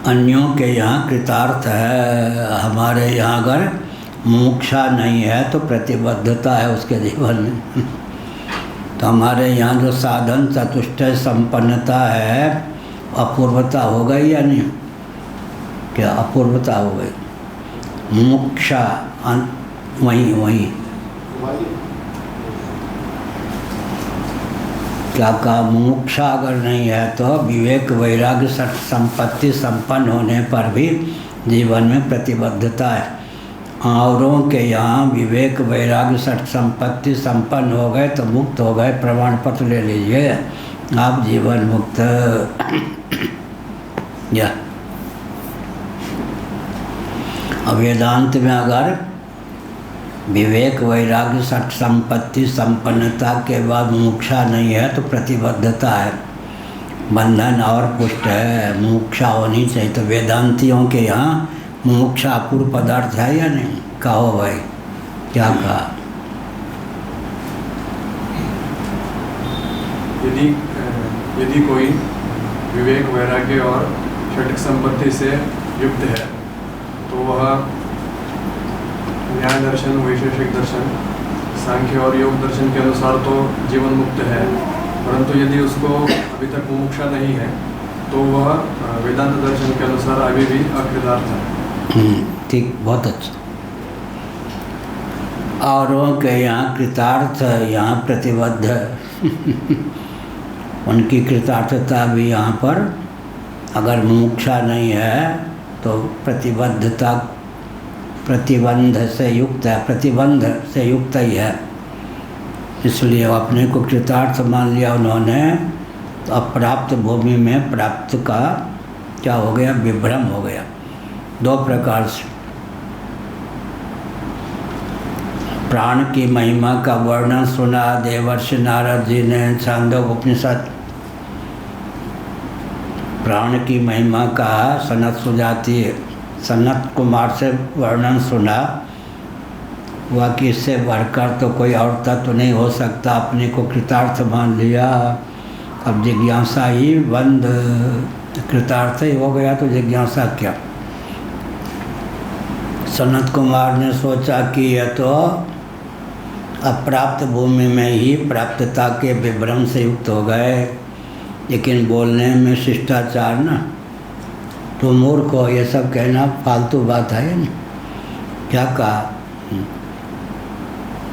अन्यों के यहाँ कृतार्थ है। हमारे यहाँ अगर मोक्षा नहीं है तो प्रतिबद्धता है उसके जीवन में। तो हमारे यहाँ जो साधन चतुष्टय संपन्नता है, अपूर्वता हो गई या नहीं? क्या अपूर्वता हो गई? मोक्षा वहीं क्या कहा? मोक्षा अगर नहीं है तो विवेक वैराग्य षट् संपत्ति संपन्न होने पर भी जीवन में प्रतिबद्धता है। औरों के यहाँ विवेक वैराग्य षट् संपत्ति संपन्न हो गए तो मुक्त हो गए, प्रमाण पत्र ले लीजिए, आप जीवन मुक्त। या वेदांत में अगर विवेक वैराग्य षट् संपत्ति संपन्नता के बाद मोक्षा नहीं है तो प्रतिबद्धता है, बंधन और पुष्ट है, मोक्षा होनी चाहिए। तो वेदांतियों के यहाँ मोक्षा अपूर्व पदार्थ है या नहीं? कहो भाई, क्या कहा? यदि कोई विवेक वैराग्य और षट्क संपत्ति से युक्त है तो वह न्याय दर्शन, वैशेषिक दर्शन, सांख्य और योग दर्शन के अनुसार तो जीवन मुक्त है, परंतु यदि उसको अभी तक मोक्षा नहीं है तो वह वेदांत दर्शन के अनुसार अभी भी अकृतार्थ है। ठीक, बहुत अच्छा। औरों के यहाँ कृतार्थ, यहाँ प्रतिबद्ध उनकी कृतार्थता भी यहाँ पर अगर मोक्षा नहीं है तो प्रतिबद्धता, प्रतिबंध से युक्त है, प्रतिबंध से युक्त ही है। इसलिए अपने को कृतार्थ मान लिया उन्होंने, तो अप्राप्त भूमि में प्राप्त का क्या हो गया? विभ्रम हो गया। दो प्रकार से प्राण की महिमा का वर्णन सुना देवर्षि नारद जी ने छांदोग्य उपनिषद। प्राण की महिमा का सनत सुजाती सनत कुमार से वर्णन सुना, वह कि इससे बढ़कर तो कोई और तत्व नहीं हो सकता, अपने को कृतार्थ मान लिया। अब जिज्ञासा ही बंद, कृतार्थ ही हो गया तो जिज्ञासा क्या? सनत कुमार ने सोचा कि यह तो अप्राप्त भूमि में ही प्राप्तता के विभ्रम से युक्त हो गए, लेकिन बोलने में शिष्टाचार ना, तो मूर्ख हो, ये सब कहना फालतू बात है ना। क्या कहा?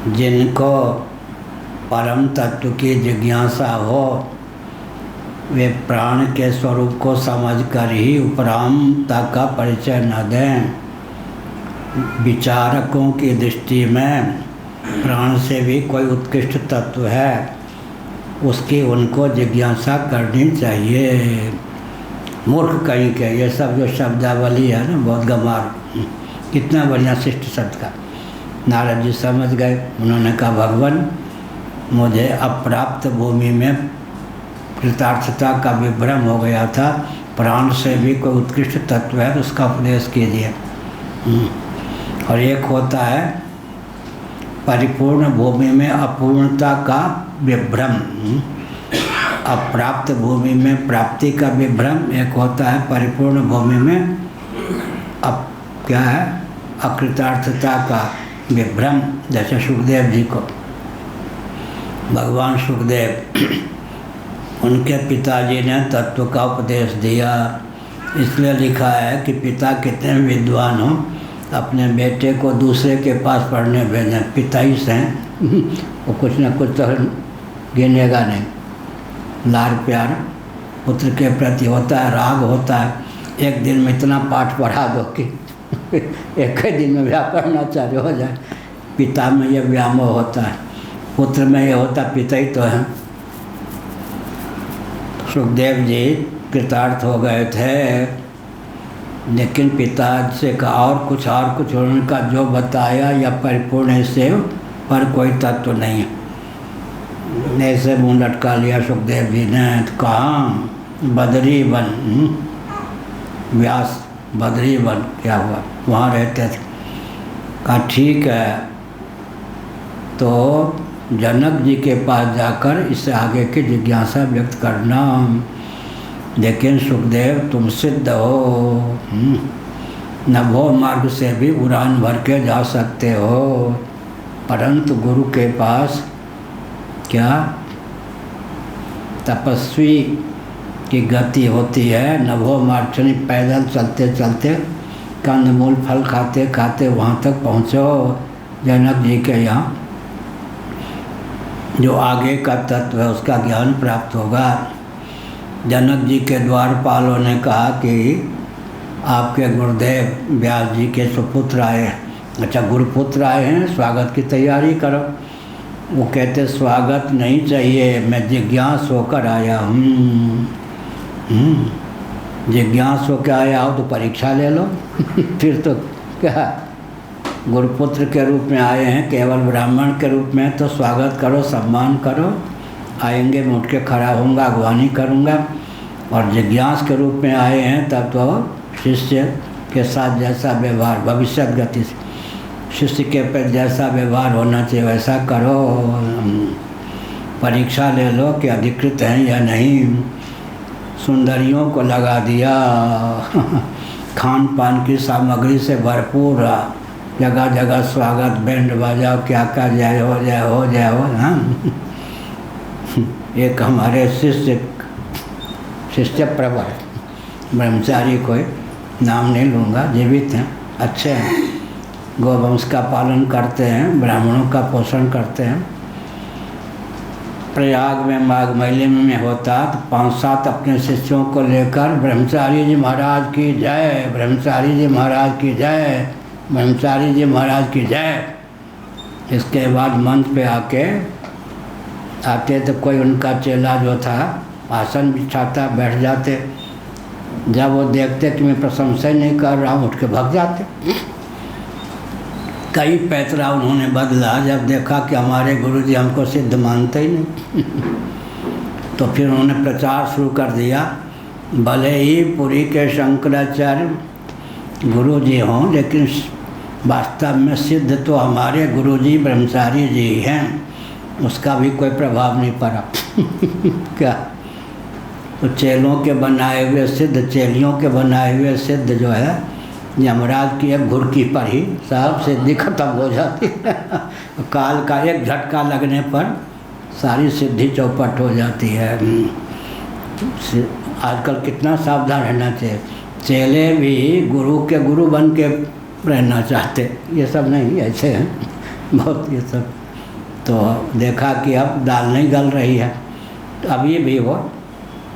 जिनको परम तत्व की जिज्ञासा हो वे प्राण के स्वरूप को समझकर ही उपरामता का परिचय न दें। विचारकों की दृष्टि में प्राण से भी कोई उत्कृष्ट तत्व है, उसकी उनको जिज्ञासा करनी चाहिए। मूर्ख कहीं के ये सब जो शब्दावली है ना, बहुत गंवार, कितना बढ़िया शिष्ट शब्द का। नारद जी समझ गए, उन्होंने कहा भगवान मुझे अप्राप्त भूमि में कृतार्थता का विभ्रम हो गया था, प्राण से भी कोई उत्कृष्ट तत्व है तो उसका उपदेश कीजिए। और एक होता है परिपूर्ण भूमि में अपूर्णता का विभ्रम, अप्राप्त भूमि में प्राप्ति का विभ्रम, एक होता है परिपूर्ण भूमि में क्या है अकृतार्थता का विभ्रम। जैसे सुखदेव जी को, भगवान सुखदेव, उनके पिताजी ने तत्व का उपदेश दिया, इसलिए लिखा है कि पिता कितने विद्वान हो अपने बेटे को दूसरे के पास पढ़ने भेजें, पिता ही से वो कुछ न कुछ तो गिनेगा नहीं। लाड़ प्यार पुत्र के प्रति होता है, राग होता है। एक दिन में इतना पाठ पढ़ा दो कि एक ही दिन में व्याकरणाचार्य हो जाए। पिता में ये व्यामोह होता है, पुत्र में ये होता पिता ही तो है। सुखदेव जी कृतार्थ हो गए थे, लेकिन पिता से कहा और कुछ उनका जो बताया या परिपूर्ण से पर कोई तत्व नहीं है। ऐसे मुँह लटका लिया सुखदेव जी ने। तो कहाँ बद्री वन, व्यास बद्री वन क्या हुआ, वहाँ रहते थे। कहा ठीक है, तो जनक जी के पास जाकर इससे आगे की जिज्ञासा व्यक्त करना। लेकिन सुखदेव तुम सिद्ध हो, नभो मार्ग से भी उड़ान भर के जा सकते हो, परंतु गुरु के पास क्या तपस्वी की गति होती है। नभो मार्ग से पैदल चलते चलते कंदमूल फल खाते खाते वहाँ तक पहुँचो। जनक जी के यहाँ जो आगे का तत्व है उसका ज्ञान प्राप्त होगा। जनक जी के द्वारपालों ने कहा कि आपके गुरुदेव व्यास जी के सुपुत्र आए। अच्छा, गुरुपुत्र आए हैं, स्वागत की तैयारी करो। वो कहते स्वागत नहीं चाहिए, मैं जिज्ञास होकर आया हूँ। जिज्ञास होकर आया हो तो परीक्षा ले लो फिर तो क्या, गुरुपुत्र के रूप में आए हैं, केवल ब्राह्मण के रूप में तो स्वागत करो, सम्मान करो। आएंगे मैं उठ के खड़ा होऊंगा, अगवानी करूंगा। और जिज्ञास के रूप में आए हैं तब तो शिष्य के साथ जैसा व्यवहार, भविष्य गति से शिष्य के पर जैसा व्यवहार होना चाहिए वैसा करो। परीक्षा ले लो कि अधिकृत हैं या नहीं। सुंदरियों को लगा दिया खान पान की सामग्री से भरपूर, जगह जगह स्वागत, बैंड बाजा, क्या क्या जय हो जय हो जय हो। हाँ एक हमारे शिष्य प्रवर ब्रह्मचारी, कोई नाम नहीं लूँगा, जीवित हैं, अच्छे हैं, गोवंश का पालन करते हैं, ब्राह्मणों का पोषण करते हैं। प्रयाग में माघ महीने में होता तो 5-7 अपने शिष्यों को लेकर ब्रह्मचारी जी महाराज की जय, ब्रह्मचारी जी महाराज की जय, ब्रह्मचारी जी महाराज की जय। इसके बाद मंच पे आके आते तो कोई उनका चेला जो था आसन बिछाता, बैठ जाते। जब वो देखते कि मैं प्रशंसा ही नहीं कर रहा हूँ, उठ के भाग जाते। कई पैतरा उन्होंने बदला जब देखा कि हमारे गुरुजी हमको सिद्ध मानते ही नहीं तो फिर उन्होंने प्रचार शुरू कर दिया, भले ही पुरी के शंकराचार्य गुरुजी हों, लेकिन वास्तव में सिद्ध तो हमारे गुरुजी ब्रह्मचारी जी हैं। उसका भी कोई प्रभाव नहीं पड़ा क्या, तो चेलों के बनाए हुए सिद्ध, चेलियों के बनाए हुए सिद्ध जो है यमराज की एक घुड़की पर ही सब सिद्धि खत्म हो जाती है काल का एक झटका लगने पर सारी सिद्धि चौपट हो जाती है। आजकल कितना सावधान रहना चाहिए। चेले भी गुरु के गुरु बन के रहना चाहते, ये सब नहीं, ऐसे हैं बहुत ये सब। तो देखा कि अब दाल नहीं गल रही है, तो अभी भी वो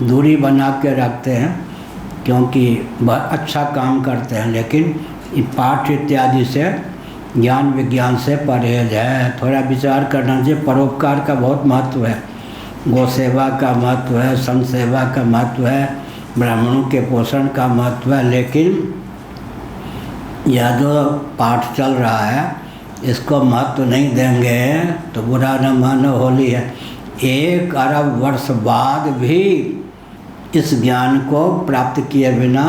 दूरी बना के रखते हैं, क्योंकि बहुत अच्छा काम करते हैं, लेकिन ये पाठ इत्यादि से ज्ञान विज्ञान से परहेज है। थोड़ा विचार करना चाहिए। परोपकार का बहुत महत्व है, गौ सेवा का महत्व है, संत सेवा का महत्व है, ब्राह्मणों के पोषण का महत्व है, लेकिन यह जो पाठ चल रहा है इसको महत्व नहीं देंगे तो बुरा न मानो होली है। 1 अरब वर्ष बाद भी इस ज्ञान को प्राप्त किए बिना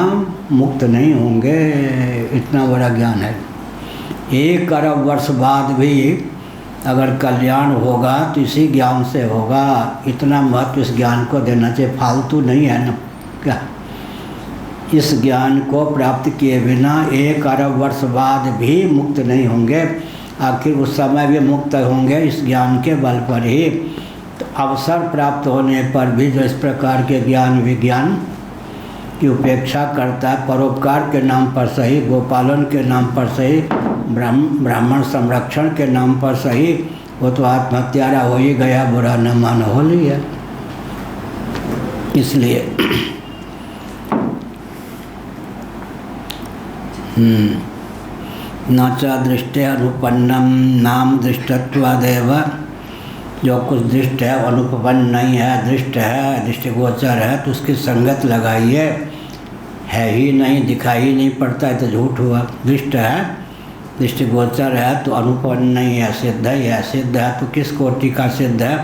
मुक्त नहीं होंगे, इतना बड़ा ज्ञान है। 1 अरब वर्ष बाद भी अगर कल्याण होगा तो इसी ज्ञान से होगा। इतना महत्व इस ज्ञान को देना चाहिए, फालतू नहीं है ना क्या। इस ज्ञान को प्राप्त किए बिना 1 अरब वर्ष बाद भी मुक्त नहीं होंगे। आखिर उस समय भी मुक्त होंगे इस ज्ञान के बल पर ही। तो अवसर प्राप्त होने पर भी जो इस प्रकार के ज्ञान विज्ञान की उपेक्षा करता है, परोपकार के नाम पर सही, गोपालन के नाम पर सही, ब्राह्मण संरक्षण के नाम पर सही, वो तो आत्महत्यारा हो ही गया, बुरा न मानो होली है। इसलिए न च दृष्टे अनुपन्नम नाम दृष्टत्वादेव, जो कुछ दृष्ट है अनुपन्न नहीं है, दृष्ट है, दृष्टिगोचर है, तो उसकी संगत लगाइए। है ही नहीं, दिखाई ही नहीं पड़ता है तो झूठ हुआ। दृष्ट है, दृष्टिगोचर है तो अनुपन्न नहीं है, सिद्ध ही है। सिद्ध है तो किस कोटि का सिद्ध है?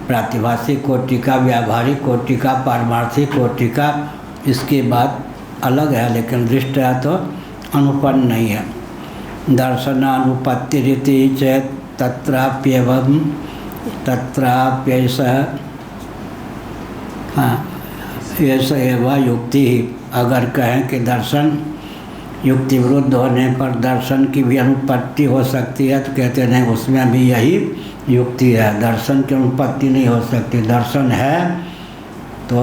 प्रातिभाषिक कोटि का, व्यावहारिक कोटि का, पारमार्थिक कोटि का। इसकी बात अलग है, लेकिन दृष्ट है तो अनुपन्न नहीं है। दर्शनानुपत्ति रीति चेत तत्राप्येवं तत्राप्यैसा, हाँ ऐसा एवं युक्ति। अगर कहें कि दर्शन युक्ति विरुद्ध होने पर दर्शन की भी अनुपत्ति हो सकती है, तो कहते नहीं, उसमें भी यही युक्ति है। दर्शन की अनुपत्ति नहीं हो सकती। दर्शन है तो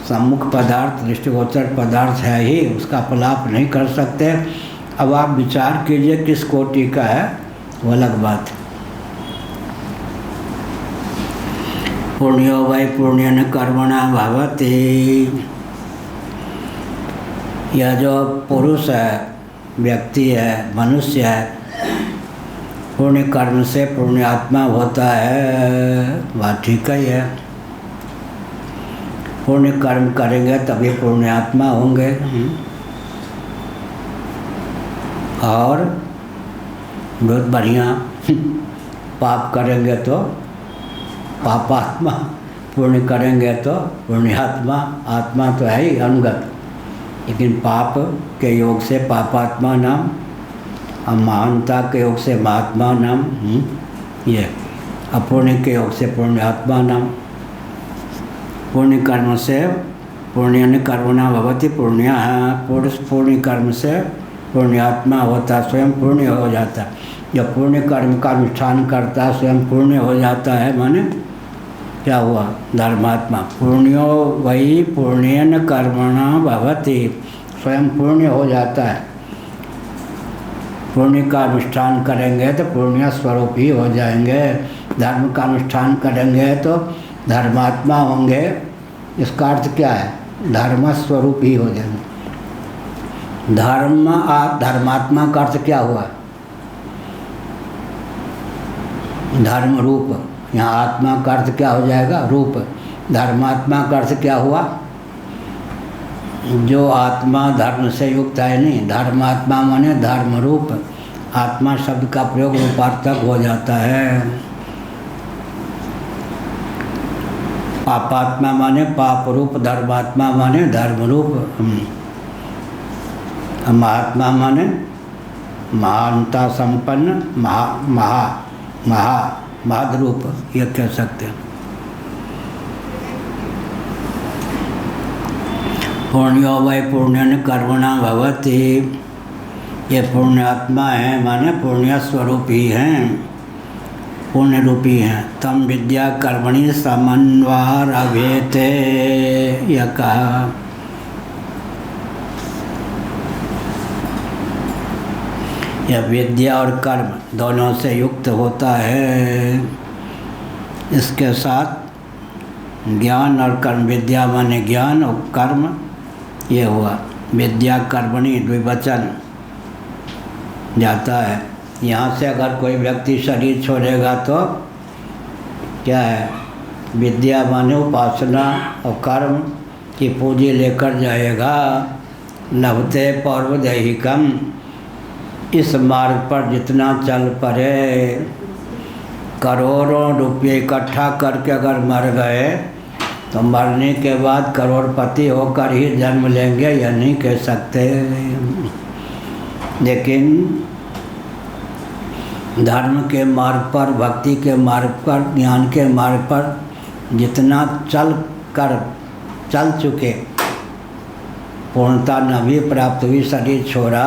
सम्मुख पदार्थ, दृष्टिगोचर पदार्थ है ही, उसका अपलाप नहीं कर सकते। अब आप विचार कीजिए किस कोटि का है, वो अलग बात है। पुण्यो वै पुण्यन कर्मणा भवति। यह जो पुरुष है, व्यक्ति है, मनुष्य है, पुण्य कर्म से पुण्यात्मा होता है, बात ठीक ही है। पुण्य कर्म करेंगे तभी पुण्यात्मा होंगे, और बहुत बढ़िया पाप करेंगे तो पापात्मा, पुण्य करेंगे तो पुण्यात्मा। आत्मा तो है ही अनुगत, लेकिन पाप के योग से पापात्मा नाम, और महानता के योग से महात्मा नाम, ये अपुण्य के योग से पुण्यात्मा नाम। पुण्य कर्म से पुण्यन कर्मणा भवति पुण्य है। पुण्य कर्म से पुण्यात्मा होता, स्वयं पुण्य हो जाता। जब पुण्य कर्म का अनुष्ठान करता है स्वयं पुण्य हो जाता है, माने क्या हुआ? धर्मात्मा। पुण्यो वही पुण्यन कर्मणा भवति, स्वयं पुण्य हो जाता है। पुण्य का अनुष्ठान करेंगे तो पुण्य स्वरूप ही हो जाएंगे। धर्म का अनुष्ठान करेंगे तो धर्मात्मा होंगे। इसका अर्थ क्या है? धर्म स्वरूप ही हो जाएंगे। धर्मात्मा का अर्थ क्या हुआ? धर्म रूप। यहाँ आत्मा का अर्थ क्या हो जाएगा? रूप। धर्मात्मा का अर्थ क्या हुआ? जो आत्मा धर्म से युक्त है। नहीं, धर्मात्मा माने धर्म रूप। आत्मा शब्द का प्रयोग रूपार्थक हो जाता है। पापात्मा माने पाप रूप, धर्मात्मा माने धर्म रूप। महात्मा माने महानता संपन्न, महद्रूप, ये कह सकते हैं। पुण्यो वै पुण्यन कर्मणा भवति, ये पुण्यात्मा है, माने पुण्य स्वरूप ही हैं, पुण्य रूपी हैं। तम विद्या कर्मणि समन्वय अभेते, यह कहा। यह विद्या और कर्म दोनों से युक्त होता है। इसके साथ ज्ञान और कर्म, विद्या माने ज्ञान और कर्म, ये हुआ। विद्या कर्मणि द्विवचन जाता है। यहाँ से अगर कोई व्यक्ति शरीर छोड़ेगा तो क्या है, विद्या माने उपासना और कर्म की पूंजी लेकर जाएगा। लभते पौर्वदैहिकम, इस मार्ग पर जितना चल पड़े, करोड़ों रुपये इकट्ठा करके अगर मर गए तो मरने के बाद करोड़पति होकर ही जन्म लेंगे, यह नहीं कह सकते। लेकिन धर्म के मार्ग पर, भक्ति के मार्ग पर, ज्ञान के मार्ग पर जितना चल चुके, पूर्णता न भी प्राप्त हुई, शरीर छोड़ा,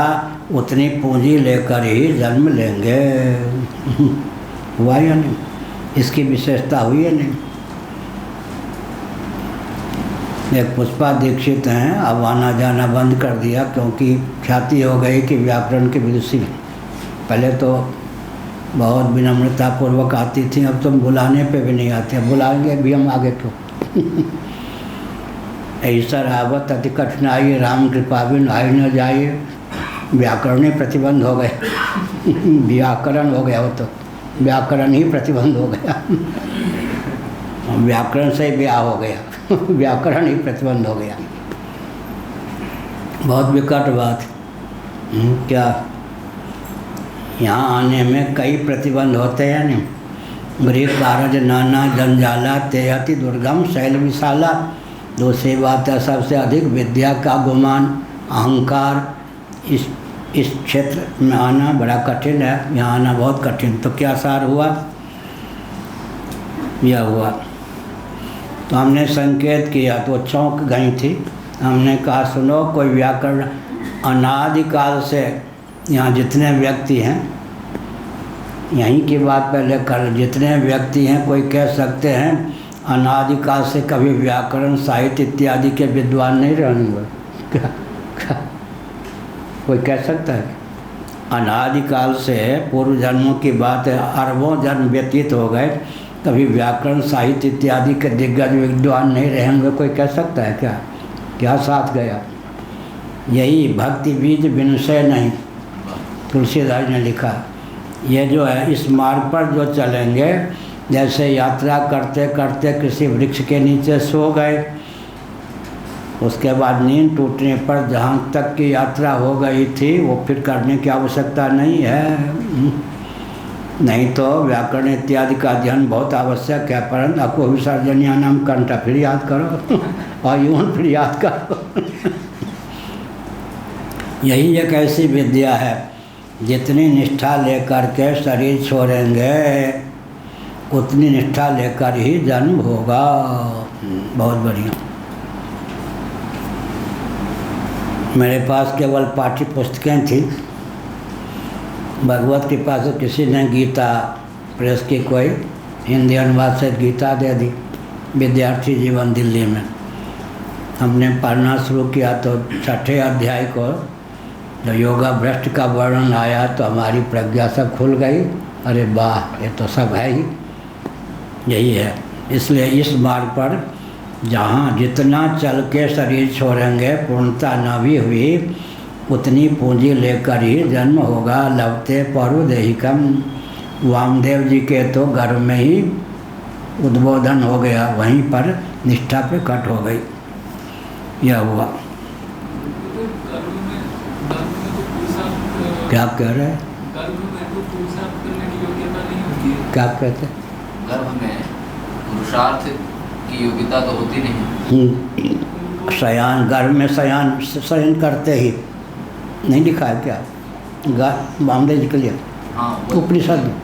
उतनी पूंजी लेकर ही जन्म लेंगे। हुआ या नहीं? इसकी विशेषता हुई या नहीं? एक पुष्पा दीक्षित हैं, अब आना जाना बंद कर दिया क्योंकि ख्याति हो गई कि व्याकरण की विदुषी। पहले तो बहुत विनम्रतापूर्वक आती थी, अब तो बुलाने पे भी नहीं आते। बुलाएंगे भी हम आगे क्यों? ऐसा आवत अति कठिनाई, राम कृपा बिन आई न जाइए। व्याकरण प्रतिबंध हो गए। व्याकरण हो गया, वो तो व्याकरण ही प्रतिबंध हो गया। व्याकरण से ही ब्याह हो गया। व्याकरण ही प्रतिबंध हो गया। बहुत विकट बात। क्या यहाँ आने में कई प्रतिबंध होते हैं नहीं। गृह कारज नाना जंजाला ते अति दुर्गम शैल विशाला। दूसरी बात है, सबसे अधिक विद्या का गुमान, अहंकार, इस क्षेत्र में आना बड़ा कठिन है। यहाँ आना बहुत कठिन। तो क्या सार हुआ? यह हुआ। तो हमने संकेत किया तो चौंक गई थी। हमने कहा सुनो, कोई व्याकरण अनादिकाल से यहाँ जितने व्यक्ति हैं, यहीं की बात पहले कर, जितने व्यक्ति हैं कोई कह सकते हैं अनादिकाल से कभी व्याकरण साहित्य इत्यादि के विद्वान नहीं रहेंगे? क्या कोई कह सकता है? अनादिकाल से पूर्व जन्मों की बात है, अरबों जन्म व्यतीत हो गए, कभी व्याकरण साहित्य इत्यादि के दिग्गज विद्वान नहीं रहेंगे? कोई कह सकता है क्या? क्या साथ गया? यही भक्ति बीज विनशय नहीं, तुलसीदास ने लिखा। ये जो है, इस मार्ग पर जो चलेंगे, जैसे यात्रा करते करते किसी वृक्ष के नीचे सो गए, उसके बाद नींद टूटने पर जहाँ तक की यात्रा हो गई थी वो फिर करने की आवश्यकता नहीं है। नहीं तो व्याकरण इत्यादि का अध्ययन बहुत आवश्यक है, परंतु आपको विसर्जनिया नाम कंठा फिर याद करो और यूं फिर याद करो। यही एक ऐसी विद्या है, जितनी निष्ठा लेकर के शरीर छोड़ेंगे उतनी निष्ठा लेकर ही जन्म होगा। बहुत बढ़िया। मेरे पास केवल पाठ्य पुस्तकें थी। भगवत कृपा से किसी ने गीता प्रेस की कोई हिंदी अनुवाद से गीता दे दी। विद्यार्थी जीवन दिल्ली में हमने पढ़ना शुरू किया तो छठे अध्याय को जो योगा भ्रष्ट का वर्णन आया तो हमारी प्रज्ञा सब खुल गई। अरे वाह, ये तो सब है ही, यही है। इसलिए इस मार्ग पर जहाँ जितना चल के शरीर छोड़ेंगे, पूर्णता न भी हुई, उतनी पूंजी लेकर ही जन्म होगा। लभते पौर्वदैहिकम। वामदेव जी के तो गर्भ में ही उद्बोधन हो गया, वहीं पर निष्ठा पे कट हो गई। यह हुआ। क्या कह रहे हैं? क्या कहते? गर्भ में पुरुषार्थ की योग्यता तो होती नहीं। शयन, गर्भ में शयन करते ही नहीं लिखा है क्या? वामदेव जी के लिए उपनिषद में।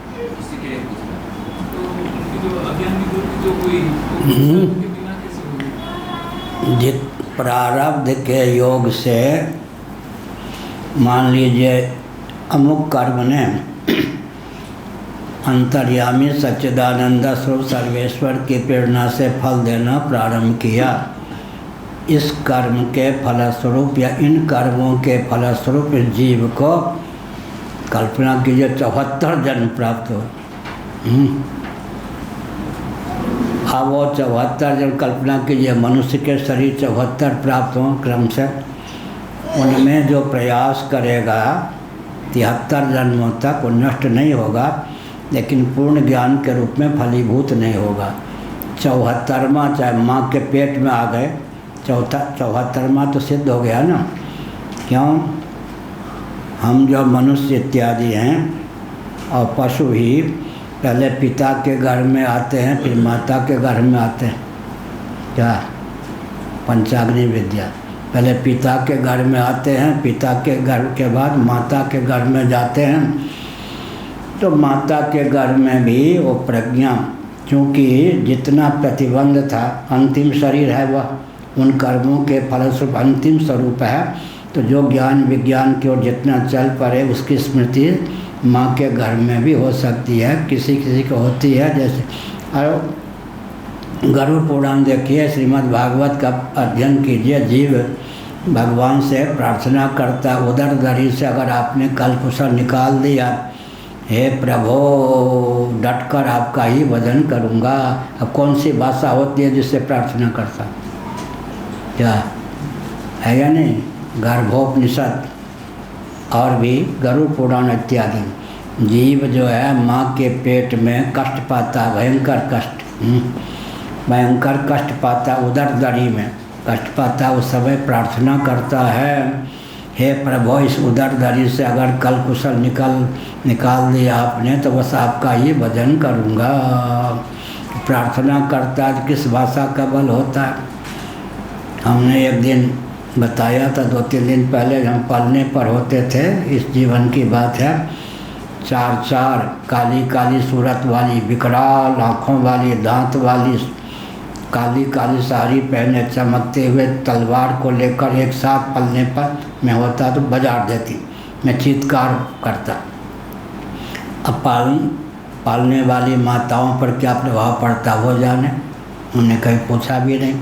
जित प्रारब्ध के योग से मान लीजिए अमुक कर्म ने अंतर्यामी सच्चिदानंद स्वरूप सर्वेश्वर की प्रेरणा से फल देना प्रारंभ किया। इस कर्म के फलस्वरूप या इन कर्मों के फलस्वरूप इस जीव को कल्पना कीजिए 74 जन्म प्राप्त हो। अब वो 74 जन्म कल्पना कीजिए, मनुष्य के शरीर 74 प्राप्त हों क्रम से। उनमें जो प्रयास करेगा 73 जन्मों तक वो नष्ट नहीं होगा, लेकिन पूर्ण ज्ञान के रूप में फलीभूत नहीं होगा। 74वां चाहे माँ के पेट में आ गए, 74वां तो सिद्ध हो गया ना। क्यों? हम जो मनुष्य इत्यादि हैं और पशु ही पहले पिता के घर में आते हैं, फिर माता के घर में आते हैं। क्या? पंचाग्नि विद्या। पहले पिता के घर में आते हैं, पिता के घर के बाद माता के घर में जाते हैं। तो माता के घर में भी वो प्रज्ञा, चूँकि जितना प्रतिबंध था, अंतिम शरीर है वह, उन कर्मों के फलस्वरूप अंतिम स्वरूप है। तो जो ज्ञान विज्ञान की ओर जितना चल पड़े उसकी स्मृति माँ के घर में भी हो सकती है, किसी किसी को होती है। जैसे और गरुड़ पुराण देखिए, श्रीमद् भागवत का अध्ययन कीजिए। जीव भगवान से प्रार्थना करता, उदर दरी से अगर आपने कल कुशल निकाल दिया, हे प्रभो डटकर आपका ही भजन करूँगा। अब कौन सी भाषा होती है जिससे प्रार्थना करता? क्या है या नहीं? गर्भोपनिषद और भी गरुड़ पुराण इत्यादि। जीव जो है माँ के पेट में कष्ट पाता, भयंकर कष्ट, भयंकर कष्ट पाता, उदर दरी में कष्ट पाता। उस समय प्रार्थना करता है, हे प्रभु इस उदर दरी से अगर कल कुशल निकाल दिया आपने तो बस आपका ही भजन करूँगा। प्रार्थना करता है। किस भाषा का बल होता है? हमने एक दिन बताया था, 2-3 दिन पहले हम पलने पर होते थे, इस जीवन की बात है। 4 काली काली सूरत वाली, विकराल आँखों वाली, दांत वाली, काली काली साड़ी पहने, चमकते हुए तलवार को लेकर एक साथ पलने पर मैं होता तो बाजार देती, मैं चीत्कार करता। अब पालने वाली माताओं पर क्या प्रभाव पड़ता वो जाने, उन्हें कहीं पूछा भी नहीं।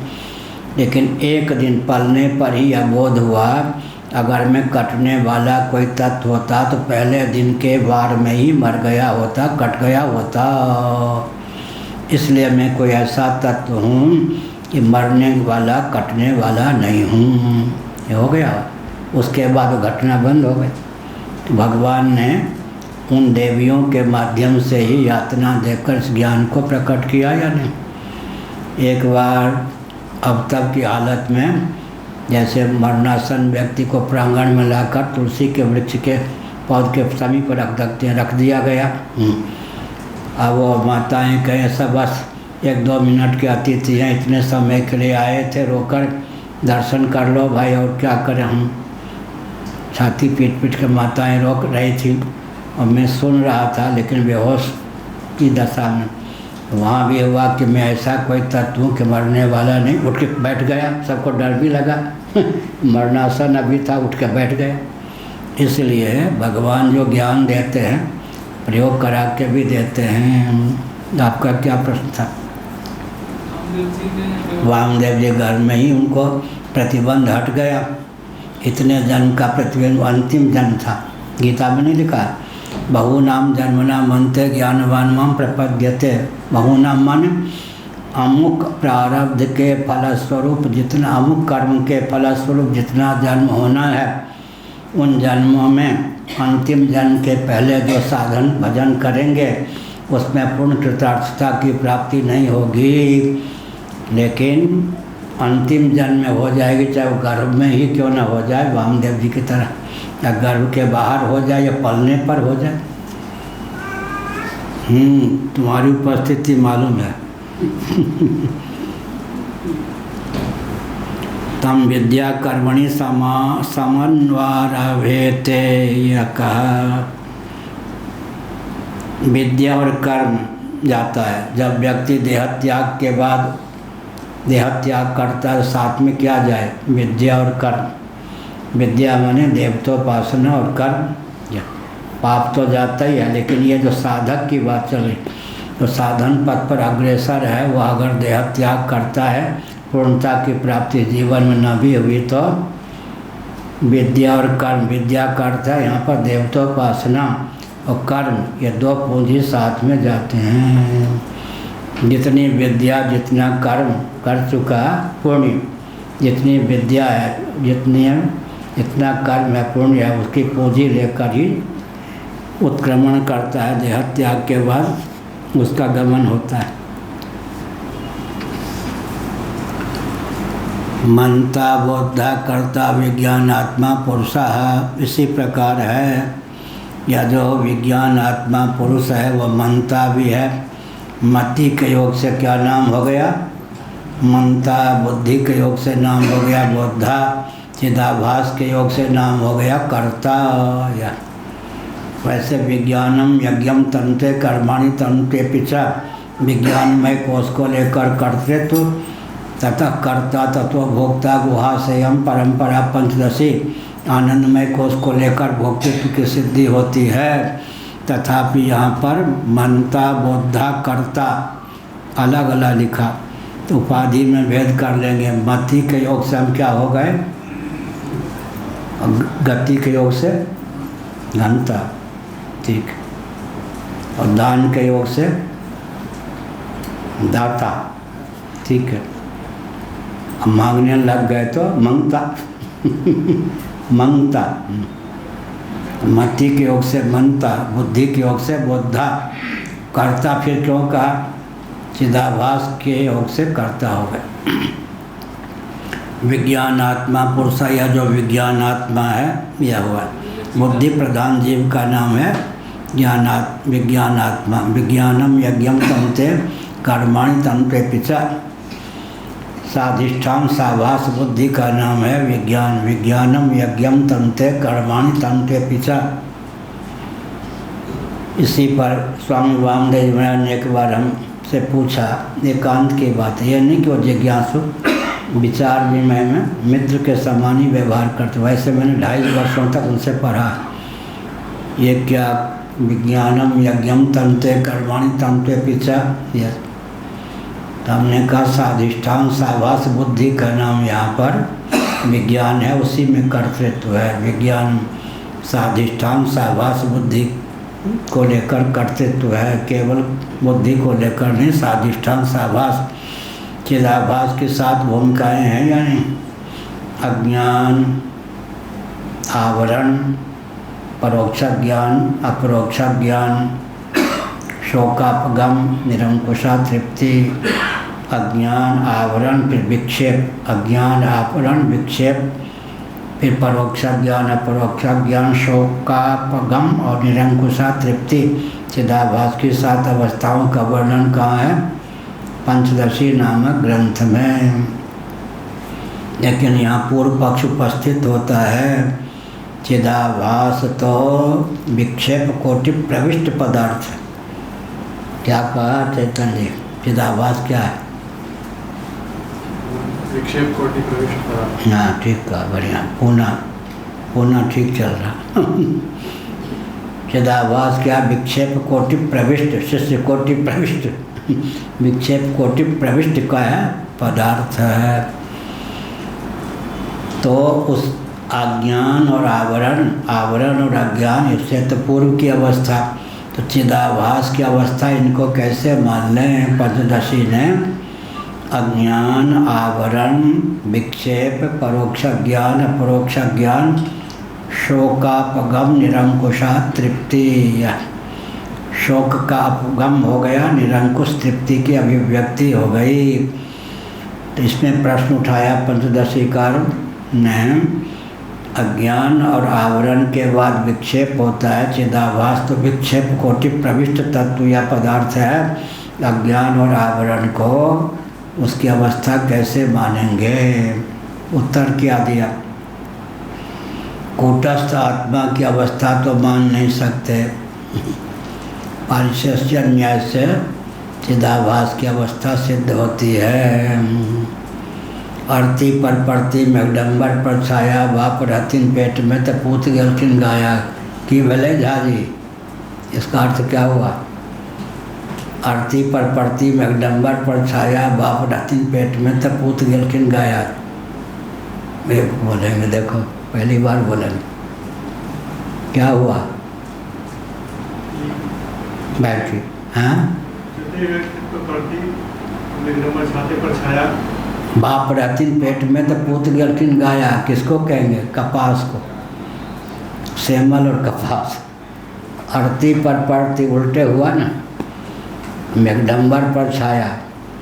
लेकिन एक दिन पलने पर ही अबोध हुआ, अगर मैं कटने वाला कोई तत्व होता तो पहले दिन के वार में ही मर गया होता, कट गया होता। इसलिए मैं कोई ऐसा तत्व हूँ कि मरने वाला कटने वाला नहीं हूँ। ये हो गया। उसके बाद घटना बंद हो गई। तो भगवान ने उन देवियों के माध्यम से ही यातना देकर इस ज्ञान को प्रकट किया या नहीं? एक बार अब तक की हालत में जैसे मरणासन व्यक्ति को प्रांगण में लाकर तुलसी के वृक्ष के पौध के समीप रख दिया गया। अब वो माताएं कहें सब बस 1-2 मिनट के अतिथि हैं, इतने समय के लिए आए थे, रोकर दर्शन कर लो भाई, और क्या करें हम। छाती पीट के माताएं रोक रही थी और मैं सुन रहा था, लेकिन बेहोश की दशा में। वहाँ भी हुआ कि मैं ऐसा कोई तत्व हूँ कि मरने वाला नहीं। उठ के बैठ गया, सबको डर भी लगा मरणासन अभी था, उठ के बैठ गया। इसलिए भगवान जो ज्ञान देते हैं प्रयोग करा के भी देते हैं। आपका क्या प्रश्न था? वामदेव जी घर में ही उनको प्रतिबंध हट गया। इतने जन्म का प्रतिबंध अंतिम जन्म था। गीता में नहीं लिखा, बहुनाम जन्मना मनते ज्ञानवान माम प्रपद्यते। बहुनाम माने अमुक प्रारब्ध के फलस्वरूप, जितना अमुक कर्म के फलस्वरूप जितना जन्म होना है, उन जन्मों में अंतिम जन्म के पहले जो साधन भजन करेंगे उसमें पूर्ण कृतार्थता की प्राप्ति नहीं होगी, लेकिन अंतिम जन्म में हो जाएगी, चाहे वो गर्भ में ही क्यों ना हो जाए, वामदेव जी की तरह, या गर्भ के बाहर हो जाए या पलने पर हो जाए। तुम्हारी उपस्थिति मालूम है। तम विद्या कर्मणि समन्वयते, यह कहा। विद्या और कर्म जाता है। जब व्यक्ति देहत्याग के बाद देहत्याग करता है, साथ में क्या जाए? विद्या और कर्म। विद्या माने देवतोपासना और कर्म। पाप तो जाता ही है, लेकिन ये जो साधक की बात चली, तो साधन पथ पर अग्रसर है, वह अगर देहत्याग करता है, पूर्णता की प्राप्ति जीवन में न भी हुई, तो विद्या और कर्म। विद्या का अर्थ है यहाँ पर देवतोपासना, और कर्म, ये 2 पूंजी साथ में जाते हैं। जितनी विद्या जितना कर्म कर चुका पुण्य, जितनी विद्या है, जितनी इतना कर्म है, पुण्य है, उसकी पूंजी लेकर ही उत्क्रमण करता है। देह त्याग के बाद उसका गमन होता है। मनता बोधा कर्ता विज्ञान आत्मा पुरुषः, इसी प्रकार है या जो विज्ञान आत्मा पुरुष है वह मनता भी है। मति के योग से क्या नाम हो गया? मनता। बुद्धि के योग से नाम हो गया बोधा। चिदाभास के योग से नाम हो गया कर्ता। या वैसे विज्ञानम यज्ञम तन्ते कर्माणि तन्ते पिछा, विज्ञानमय कोष को लेकर कर्तृत्व तथा कर्ता तत्व भोक्ता गुहाशयम परंपरा पंचदशी, आनंदमय कोष को लेकर भोक्तृत्व की सिद्धि होती है। तथापि यहाँ पर मनता बोधा कर्ता अलग अलग लिखा, तो उपाधि में भेद कर लेंगे। मति के योग से हम क्या हो गए? गति के योग से घनता, ठीक। और दान के योग से दाता, ठीक है। अब मांगने लग गए तो मंगता मंगता। मति के योग से मनता, बुद्धि के योग से बोधा। कर्ता फिर क्यों कहा? चिदाभास के योग से कर्ता हो गए। विज्ञान आत्मा पुरुष, यह जो विज्ञान आत्मा है यह हुआ। बुद्धि प्रधान जीव का नाम है विज्ञान आत्मा। विज्ञानम यज्ञम तन्ते कर्माणि तन्ते पिछा, साधिष्ठान साभास बुद्धि का नाम है विज्ञान। विज्ञानम यज्ञम तन्ते कर्माणि तन्ते पिछा। इसी पर स्वामी वामदेव महाराज ने एक बार हमसे पूछा, एकांत की बात, यह नहीं कि वो जिज्ञासु विचार विमय में मित्र के समान ही व्यवहार करते। वैसे मैंने 2.5 वर्षों तक उनसे पढ़ा, ये क्या विज्ञानम यज्ञम तन्ते कर्माणि तन्ते पिछा। यह तो हमने कहा साधिष्ठान साभास बुद्धि का नाम यहाँ पर विज्ञान है, उसी में कर्तृत्व है। विज्ञान साधिष्ठान साभास बुद्धि को लेकर कर्तृत्व है, केवल बुद्धि को लेकर नहीं। साधिष्ठान साभास चिदाभास की 7 भूमिकाएँ हैं, यानी अज्ञान, आवरण, परोक्ष ज्ञान, अपरोक्ष ज्ञान, शोकापगम, निरंकुशा तृप्ति, अज्ञान, आवरण, फिर विक्षेप। अज्ञान, आवरण, विक्षेप, फिर परोक्ष ज्ञान, अपरोक्ष ज्ञान, शोकापगम और निरंकुशा तृप्ति। चिदाभास की 7 अवस्थाओं का वर्णन कहाँ है? पंचदशी नामक ग्रंथ में। लेकिन यहाँ पूर्व पक्ष उपस्थित होता है, चिदाभास तो विक्षेप कोटि प्रविष्ट पदार्थ है। क्या कहा चैतन्य जी? चिदाभास क्या है? विक्षेप कोटि प्रविष्ट पदार्थ। हाँ, ठीक कहा, बढ़िया। पूना ठीक चल रहा। चिदाभास क्या? विक्षेप कोटि प्रविष्ट, शिष्य कोटि प्रविष्ट, विक्षेप कोटि प्रविष्ट का है पदार्थ है। तो उस अज्ञान और आवरण और अज्ञान, इससे तो पूर्व की अवस्था, तो चिदाभास की अवस्था इनको कैसे मान लें? पंचदशी ने अज्ञान, आवरण, विक्षेप, परोक्ष ज्ञान, अपरोक्ष ज्ञान, शोकापगम, निरंकुशा तृप्ति। शोक का अपगम हो गया, निरंकुश तृप्ति की अभिव्यक्ति हो गई। तो इसमें प्रश्न उठाया पंचदशीकार ने, अज्ञान और आवरण के बाद विक्षेप होता है। चिदाभास तो विक्षेप कोटि प्रविष्ट तत्व या पदार्थ है। अज्ञान और आवरण को उसकी अवस्था कैसे मानेंगे? उत्तर क्या दिया? कूटस्थ आत्मा की अवस्था तो मान नहीं सकते। पारिशेष्य न्याय से चिदाभास की अवस्था सिद्ध होती है। आरती पर पड़ती मेघडम्बर पर छाया, बाप रहतीन पेट में तो पूत गलखिन गाया कि भले झाजी। इसका अर्थ क्या हुआ? आरती पर पड़ती मेघडम्बर पर छाया, बाप रहतीन पेट में तो पूत गलखिन गाया। वे बोलेंगे, देखो पहली बार बोलेंगे, क्या हुआ? बैठिए। हाँ, छाते पर छाया, बाप रहतीन पेट में तो पूत गलखिन गाया, किसको कहेंगे? कपास को। सेमल और कपास अरती पर पड़ती उल्टे हुआ ना, मेघडम्बर पर छाया,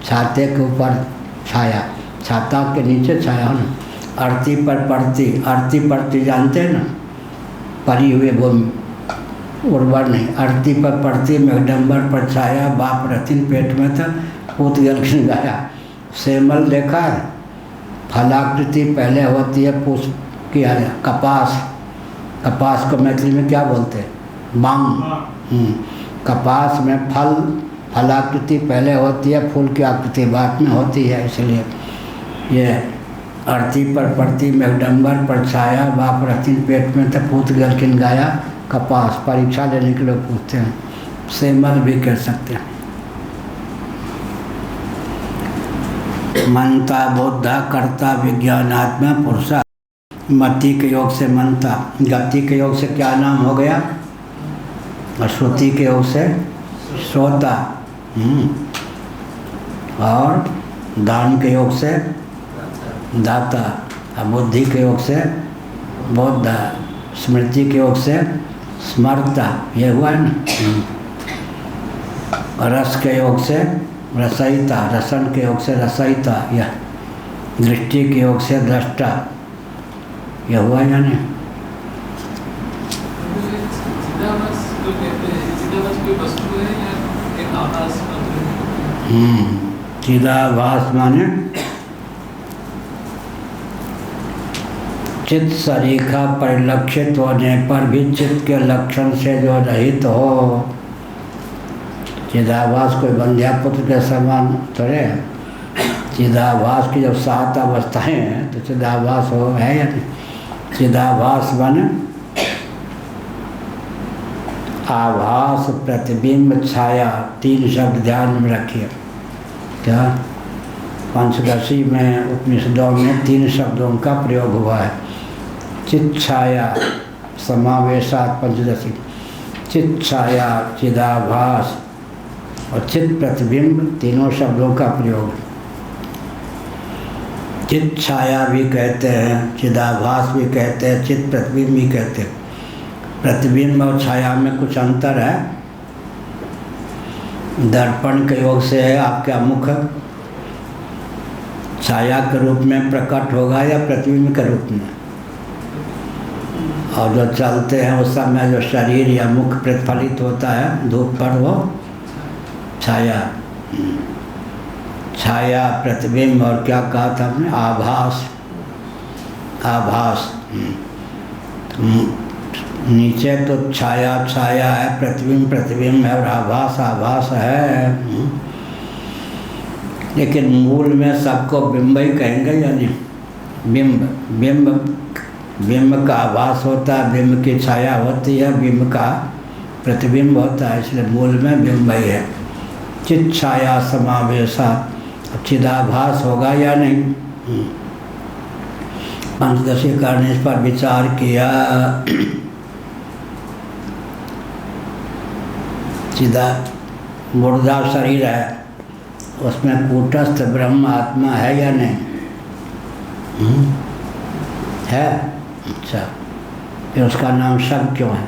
छाते के ऊपर छाया, छाता के नीचे छाया ना। अरती पर पड़ती, अरती पड़ती जानते हैं ना, परी हुए भूमि, उर्वर नहीं। अरती पर पड़ती मेघडम्बर पर छाया, बाप रहतीन पेट में था पूत गलखिन गाया। सेमल देखा है, फलाकृति पहले होती है, पुष्प किया है। कपास, कपास को मैथिली में क्या बोलते हैं? बांग। कपास में फल, फलाकृति पहले होती है, फूल की आकृति बाद में होती है। इसलिए ये अरती पर पड़ती मेघडम्बर पर छाया, बाप रहतीन पेट में तो पूत गलखिन गाया। कपास परीक्षा लेने के लोग पूछते हैं, सेमल भी कह सकते हैं। मनता बोधा कर्ता विज्ञानात्मा पुरुषा, मति के योग से मनता, गति के योग से क्या नाम हो गया? और श्रुति के योग से श्रोता, और दान के योग से दाता, और बुद्धि के योग से बोधा, स्मृति के योग से स्मरता, ये हुआ है ना। रस के योग से रसयिता, रसन के योग से रसयिता, यह दृष्टि के योग से दृष्टा, यह हुआ या नहीं? चिदाभास माने चित्त सरीखा परिलक्षित होने पर भी चित्त के लक्षण से जो रहित हो। चिदाभास कोई बंध्यापुत्र के समान थोड़े है। चिदाभास की जब 7 अवस्थाएं हैं तो चिदाभास हो है या नहीं? चिदाभास माने आभास, प्रतिबिंब, छाया, 3 शब्द ध्यान में रखिए। क्या पंचदशी में उपनिषदों में 3 शब्दों का प्रयोग हुआ है। चित छाया समावेशात पंचदशी, चित छाया, चिदाभास और चित प्रतिबिंब, तीनों शब्दों का प्रयोग। चित छाया भी कहते हैं, चिदाभास भी कहते हैं, चित प्रतिबिंब भी कहते हैं। प्रतिबिंब और छाया में कुछ अंतर है। दर्पण के योग से है आपका मुख छाया के रूप में प्रकट होगा या प्रतिबिंब के रूप में? और जो चलते हैं उस समय जो शरीर या मुख प्रतिफलित होता है धूप पर, वो छाया। छाया, प्रतिबिंब और क्या कहा था हमने? आभास। आभास नीचे तो छाया छाया है, प्रतिबिंब प्रतिबिंब है और आभास आभास है। लेकिन मूल में सबको बिंब ही कहेंगे या नहीं? बिंब, बिंब, बिंब का आभास होता है, बिंब की छाया होती है, बिंब का प्रतिबिंब होता है, इसलिए मूल में बिंब ही है। चित छाया समावेशा, चिदाभास होगा या नहीं? पंचदशी करने इस पर विचार किया। चिदा मुर्दा शरीर है, उसमें कूटस्थ ब्रह्म आत्मा है या नहीं? है। अच्छा, फिर उसका नाम शब्द क्यों है?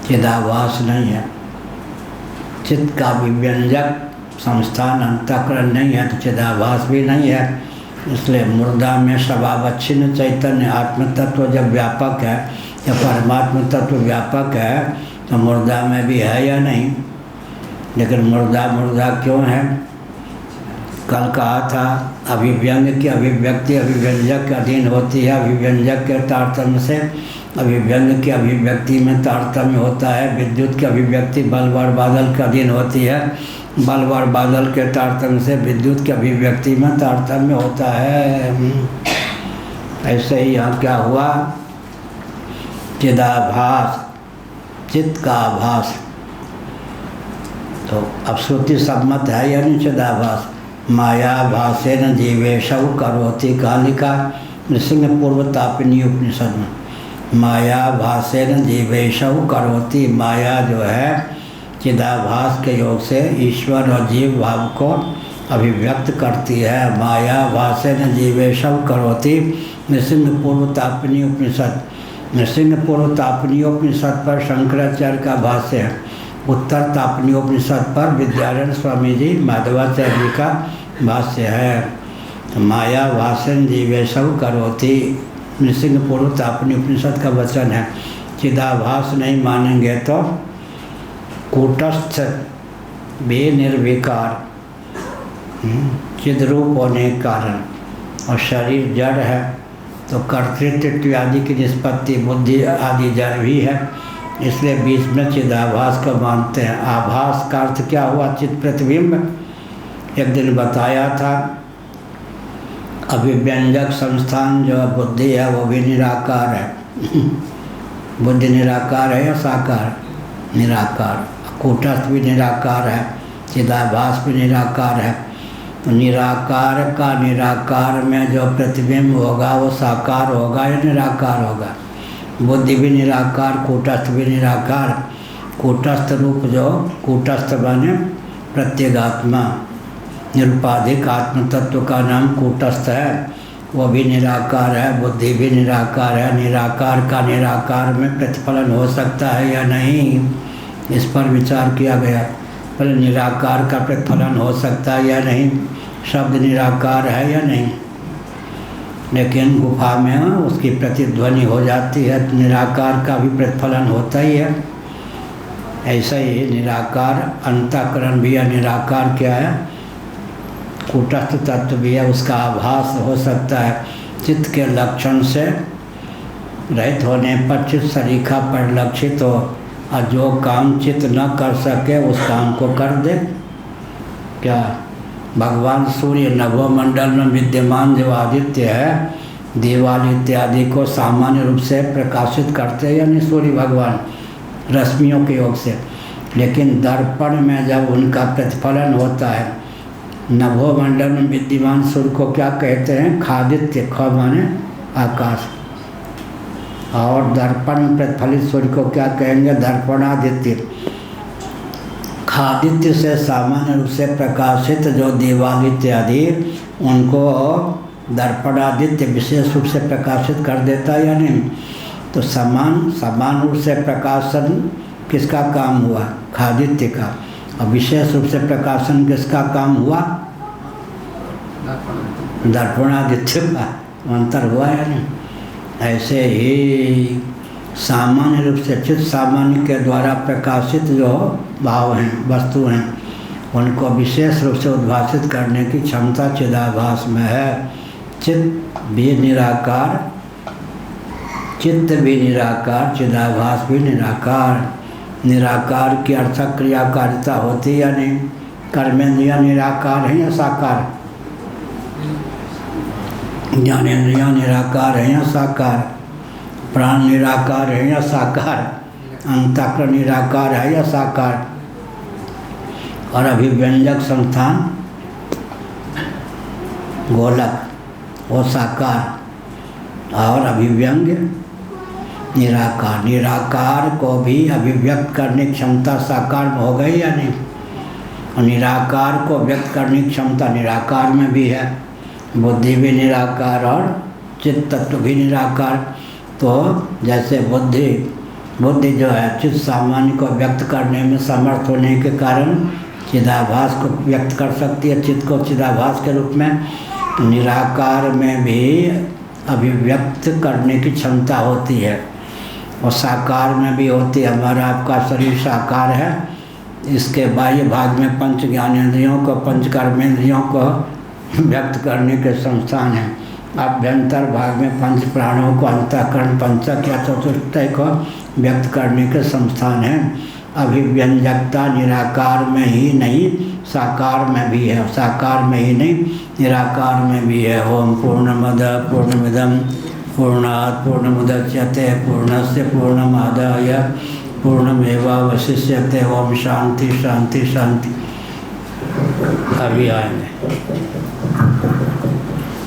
चिदाभास नहीं है। चित्त का विव्यंजक संस्थान अंतःकरण नहीं है तो चिदाभास भी नहीं है। इसलिए मुर्दा में स्वभावच्छिन्न चैतन्य आत्म तत्व जब व्यापक है या परमात्म तत्व व्यापक है तो मुर्दा में भी है या नहीं? लेकिन मुर्दा मुर्दा क्यों है? कल कहा था अभिव्यंग की अभिव्यक्ति अभिव्यंजक के अधीन होती है, अभिव्यंजक के तारतम्य से अभिव्यंग की अभिव्यक्ति में तारतम्य होता है। विद्युत की अभिव्यक्ति बल्ब और बादल के अधीन होती है, बल्ब और बादल के तारतम्य से विद्युत की अभिव्यक्ति में तारतम्य होता है। ऐसे ही यहाँ क्या हुआ? चिदाभास, चित्त का आभास। तो अब श्रुति सम्मत है या नहीं चिदाभास? माया भासेन जीवेशव करोति कालिका, नृसिंह पूर्व तापिनी उपनिषद में। माया भासेन जीवेशव करोति, माया जो है चिदाभास के योग से ईश्वर और जीव भाव को अभिव्यक्त करती है। माया भासेन जीवेशव करोति नृसिंह पूर्वतापनी उपनिषद। नृसिंह पूर्वतापनी उपनिषद पर शंकराचार्य का भाष्य है। उत्तर तापनी उपनिषद पर विद्यारण्य स्वामी जी माधवाचार्य जी का भाष्य है। माया भासेन जीवेशव करोति नृसिंह पूर्वतापनी उपनिषद का वचन है। चिदाभास नहीं मानेंगे तो कूटस्थ बेनिर्विकार चिद्रूप होने के कारण, और शरीर जड़ है तो कर्तृत्व इत्यादि की निष्पत्ति बुद्धि आदि जड़ भी है, इसलिए बीच में चिदाभास को मानते हैं। आभास का अर्थ क्या हुआ? चित्त प्रतिबिंब। एक दिन बताया था अभिव्यंजक संस्थान जो बुद्धि है वो भी निराकार है। बुद्धि निराकार है या साकार? निराकार। कूटस्थ भी निराकार है, चिदाभास भी निराकार है। तो निराकार का निराकार में जो प्रतिबिंब होगा वो साकार होगा या निराकार होगा? बुद्धि भी निराकार, कूटस्थ भी निराकार। कूटस्थ रूप जो कूटस्थ बने प्रत्येगात्मा, निरुपाधिक आत्म तत्व का नाम कूटस्थ है, वो भी निराकार है। बुद्धि भी निराकार है। निराकार का निराकार में प्रतिफलन हो सकता है या नहीं, इस पर विचार किया गया। पर निराकार का प्रतिफलन हो सकता है या नहीं, शब्द निराकार है या नहीं, लेकिन गुफा में उसकी प्रतिध्वनि हो जाती है, तो निराकार का भी प्रतिफलन होता ही है। ऐसा ही निराकार अंतःकरण भी है। निराकार क्या है? कूटस्थ तत्व भी है, उसका आभास हो सकता है। चित्त के लक्षण से रहित होने पर चित्त सरीखा परिलक्षित हो, और जो काम चित्त न कर सके उस काम को कर दे। क्या भगवान सूर्य नभोमंडल में विद्यमान जो आदित्य है, दीवाल इत्यादि को सामान्य रूप से प्रकाशित करते हैं, यानी सूर्य भगवान रश्मियों के योग से, लेकिन दर्पण में जब उनका प्रतिफलन होता है, नभोमंडल में विद्यमान सूर्य को क्या कहते हैं? खादित्य। ख माने आकाश। और दर्पण में प्रतिफलित सूर्य को क्या कहेंगे? दर्पणादित्य। खादित्य से सामान्य रूप से प्रकाशित जो दीवाल इत्यादि, उनको दर्पणादित्य विशेष रूप से प्रकाशित कर देता है या नहीं? तो समान रूप से प्रकाशन किसका काम हुआ? खादित्य का। और विशेष रूप से प्रकाशन किसका काम हुआ? दर्पणादित्य का। अंतर हुआ या नहीं? ऐसे ही सामान्य रूप से चित्त सामान्य के द्वारा प्रकाशित जो भाव हैं, वस्तु हैं, उनको विशेष रूप से उद्भाषित करने की क्षमता चिदाभास में है। चित्त भी निराकार, चित्त भी निराकार, चिदाभास भी निराकार। निराकार की अर्थक क्रियाकारिता होती या नहीं? कर्मेंद्रियाँ निराकार हैं या साकार? ज्ञानेंद्रियाँ निराकार हैं या साकार? प्राण निराकार है या साकार? अंतःकरण निराकार है या साकार? और अभिव्यंजक संस्थान गोलक वो साकार, और अभिव्यंग निराकार। निराकार को भी अभिव्यक्त करने की क्षमता साकार में हो गई या नहीं? और निराकार को व्यक्त करने की क्षमता निराकार में भी है। बुद्धि भी निराकार और चित्त तत्व भी निराकार। तो जैसे बुद्धि जो है चित्त सामान्य को व्यक्त करने में समर्थ होने के कारण चिदाभास को व्यक्त कर सकती है, चित्त को चिदाभास के रूप में। निराकार में भी अभिव्यक्त करने की क्षमता होती है, और साकार में भी होती है। हमारा आपका शरीर साकार है, इसके बाह्य भाग में पंच ज्ञानेंद्रियों को, पंच कर्मेंद्रियों को व्यक्त करने के संस्थान हैं। आभ्यंतर भाग में पंच प्राणों को, अंतःकरण पंचक या चतुष्टय को व्यक्त करने के संस्थान हैं। अभिव्यंजकता निराकार में ही नहीं, साकार में भी है। साकार में ही नहीं, निराकार में भी है। ओम पूर्णमद पूर्णमिदं पूर्णात् पूर्णमुदच्यते पूर्णस्य पूर्णमादाय पूर्णमेवावशिष्यते। ओम शांति शांति शांति। अभी आएंगे।